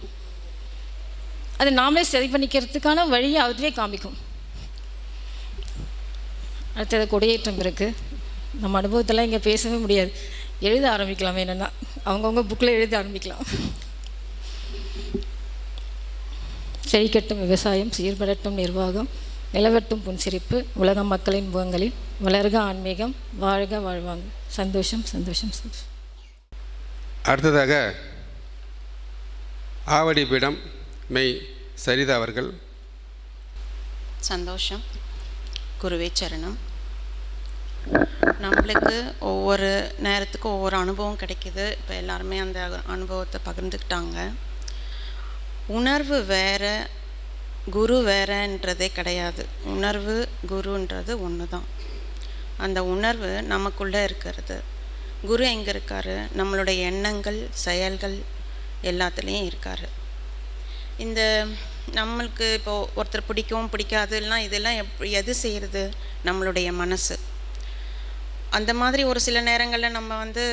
அது நாமளே சரி பண்ணிக்கிறதுக்கான வழியை அதுவே காமிக்கும். அடுத்தது கொடியேற்றம் இருக்குது. நம்ம அனுபவத்தெல்லாம் இங்கே பேசவே முடியாது. எழுத ஆரம்பிக்கலாம், என்னென்னா அவங்கவுங்க புக்கில் எழுத ஆரம்பிக்கலாம். செழிக்கட்டும் விவசாயம், சீர்படட்டும் நிர்வாகம், நிலவட்டும் புன்சிரிப்பு, உலக மக்களின் முகங்களில் வளர்க ஆன்மீகம், வாழ்க வாழ்வாங்க. சந்தோஷம் சந்தோஷம் சந்தோஷம். அடுத்ததாக ஆவடி பீடம் மெய் சரிதா அவர்கள். சந்தோஷம். குருவே சரணம். நம்மளுக்கு ஒவ்வொரு நேரத்துக்கும் ஒவ்வொரு அனுபவம் கிடைக்கிது. இப்போ எல்லாருமே அந்த அனுபவத்தை பகிர்ந்துக்கிட்டாங்க. உணர்வு வேறு, குரு வேறன்றதே கிடையாது. உணர்வு குருன்றது ஒன்று தான். அந்த உணர்வு நமக்குள்ளே இருக்கிறது. குரு எங்கே இருக்கார்? நம்மளுடைய எண்ணங்கள், செயல்கள், எல்லாத்துலேயும் இருக்கார். இந்த நம்மளுக்கு இப்போது ஒருத்தர் பிடிக்கும் பிடிக்காதுலாம் இதெல்லாம் எது செய்கிறது? நம்மளுடைய மனசு. அந்த மாதிரி ஒரு சில நேரங்களில் நம்ம வந்து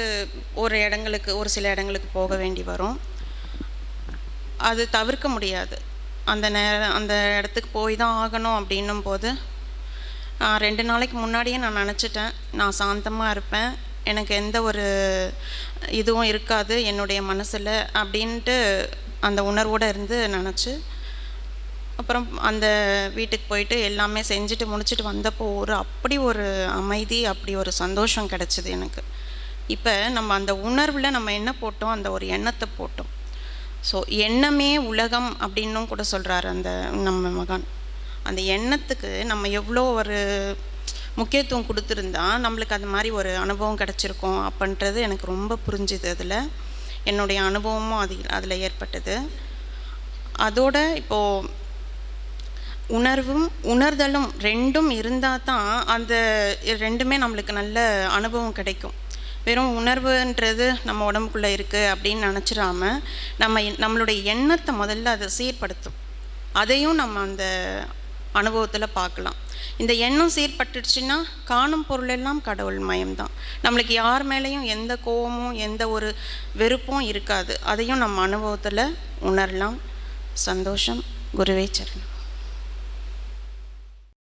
ஒரு சில இடங்களுக்கு போக வேண்டி வரும். அது தவிர்க்க முடியாது. அந்த இடத்துக்கு போய் தான் ஆகணும் அப்படின்னும் போது 2 நாளைக்கு முன்னாடியே நான் நினச்சிட்டேன், நான் சாந்தமாக இருப்பேன், எனக்கு எந்த ஒரு இதுவும் இருக்காது என்னுடைய மனசில் அப்படின்ட்டு அந்த உணர்வோடு இருந்து நினச்சி, அப்புறம் அந்த வீட்டுக்கு போயிட்டு எல்லாமே செஞ்சுட்டு முடிச்சுட்டு வந்தப்போ அப்படி ஒரு அமைதி, அப்படி ஒரு சந்தோஷம் கிடச்சிது எனக்கு. இப்போ நம்ம அந்த உணர்வில் நம்ம என்ன போட்டோம்? அந்த ஒரு எண்ணத்தை போட்டோம். ஸோ எண்ணமே உலகம் அப்படின்னும் கூட சொல்கிறாரு அந்த நம்ம மகான். அந்த எண்ணத்துக்கு நம்ம எவ்வளோ ஒரு முக்கியத்துவம் கொடுத்துருந்தா நம்மளுக்கு அது மாதிரி ஒரு அனுபவம் கிடச்சிருக்கோம் அப்படின்றது எனக்கு ரொம்ப புரிஞ்சுது. அதில் என்னுடைய அனுபவமும் அதில் ஏற்பட்டது. அதோட இப்போது உணர்வும் உணர்தலும் ரெண்டும் இருந்தால் தான் அந்த ரெண்டுமே நம்மளுக்கு நல்ல அனுபவம் கிடைக்கும். வெறும் உணர்வுன்றது நம்ம உடம்புக்குள்ளே இருக்குது அப்படின்னு நினச்சிடாம நம்மளுடைய எண்ணத்தை முதல்ல அதை சீர்படுத்தும். அதையும் நம்ம அந்த அனுபவத்தில் பார்க்கலாம். இந்த எண்ணம் சீர்பட்டுடுச்சுன்னா காணும் பொருளெல்லாம் கடவுள் மயம்தான். நம்மளுக்கு யார் மேலேயும் எந்த கோபமும் எந்த ஒரு வெறுப்பும் இருக்காது. அதையும் நம்ம அனுபவத்தில் உணரலாம். சந்தோஷம். குருவே சரணம்.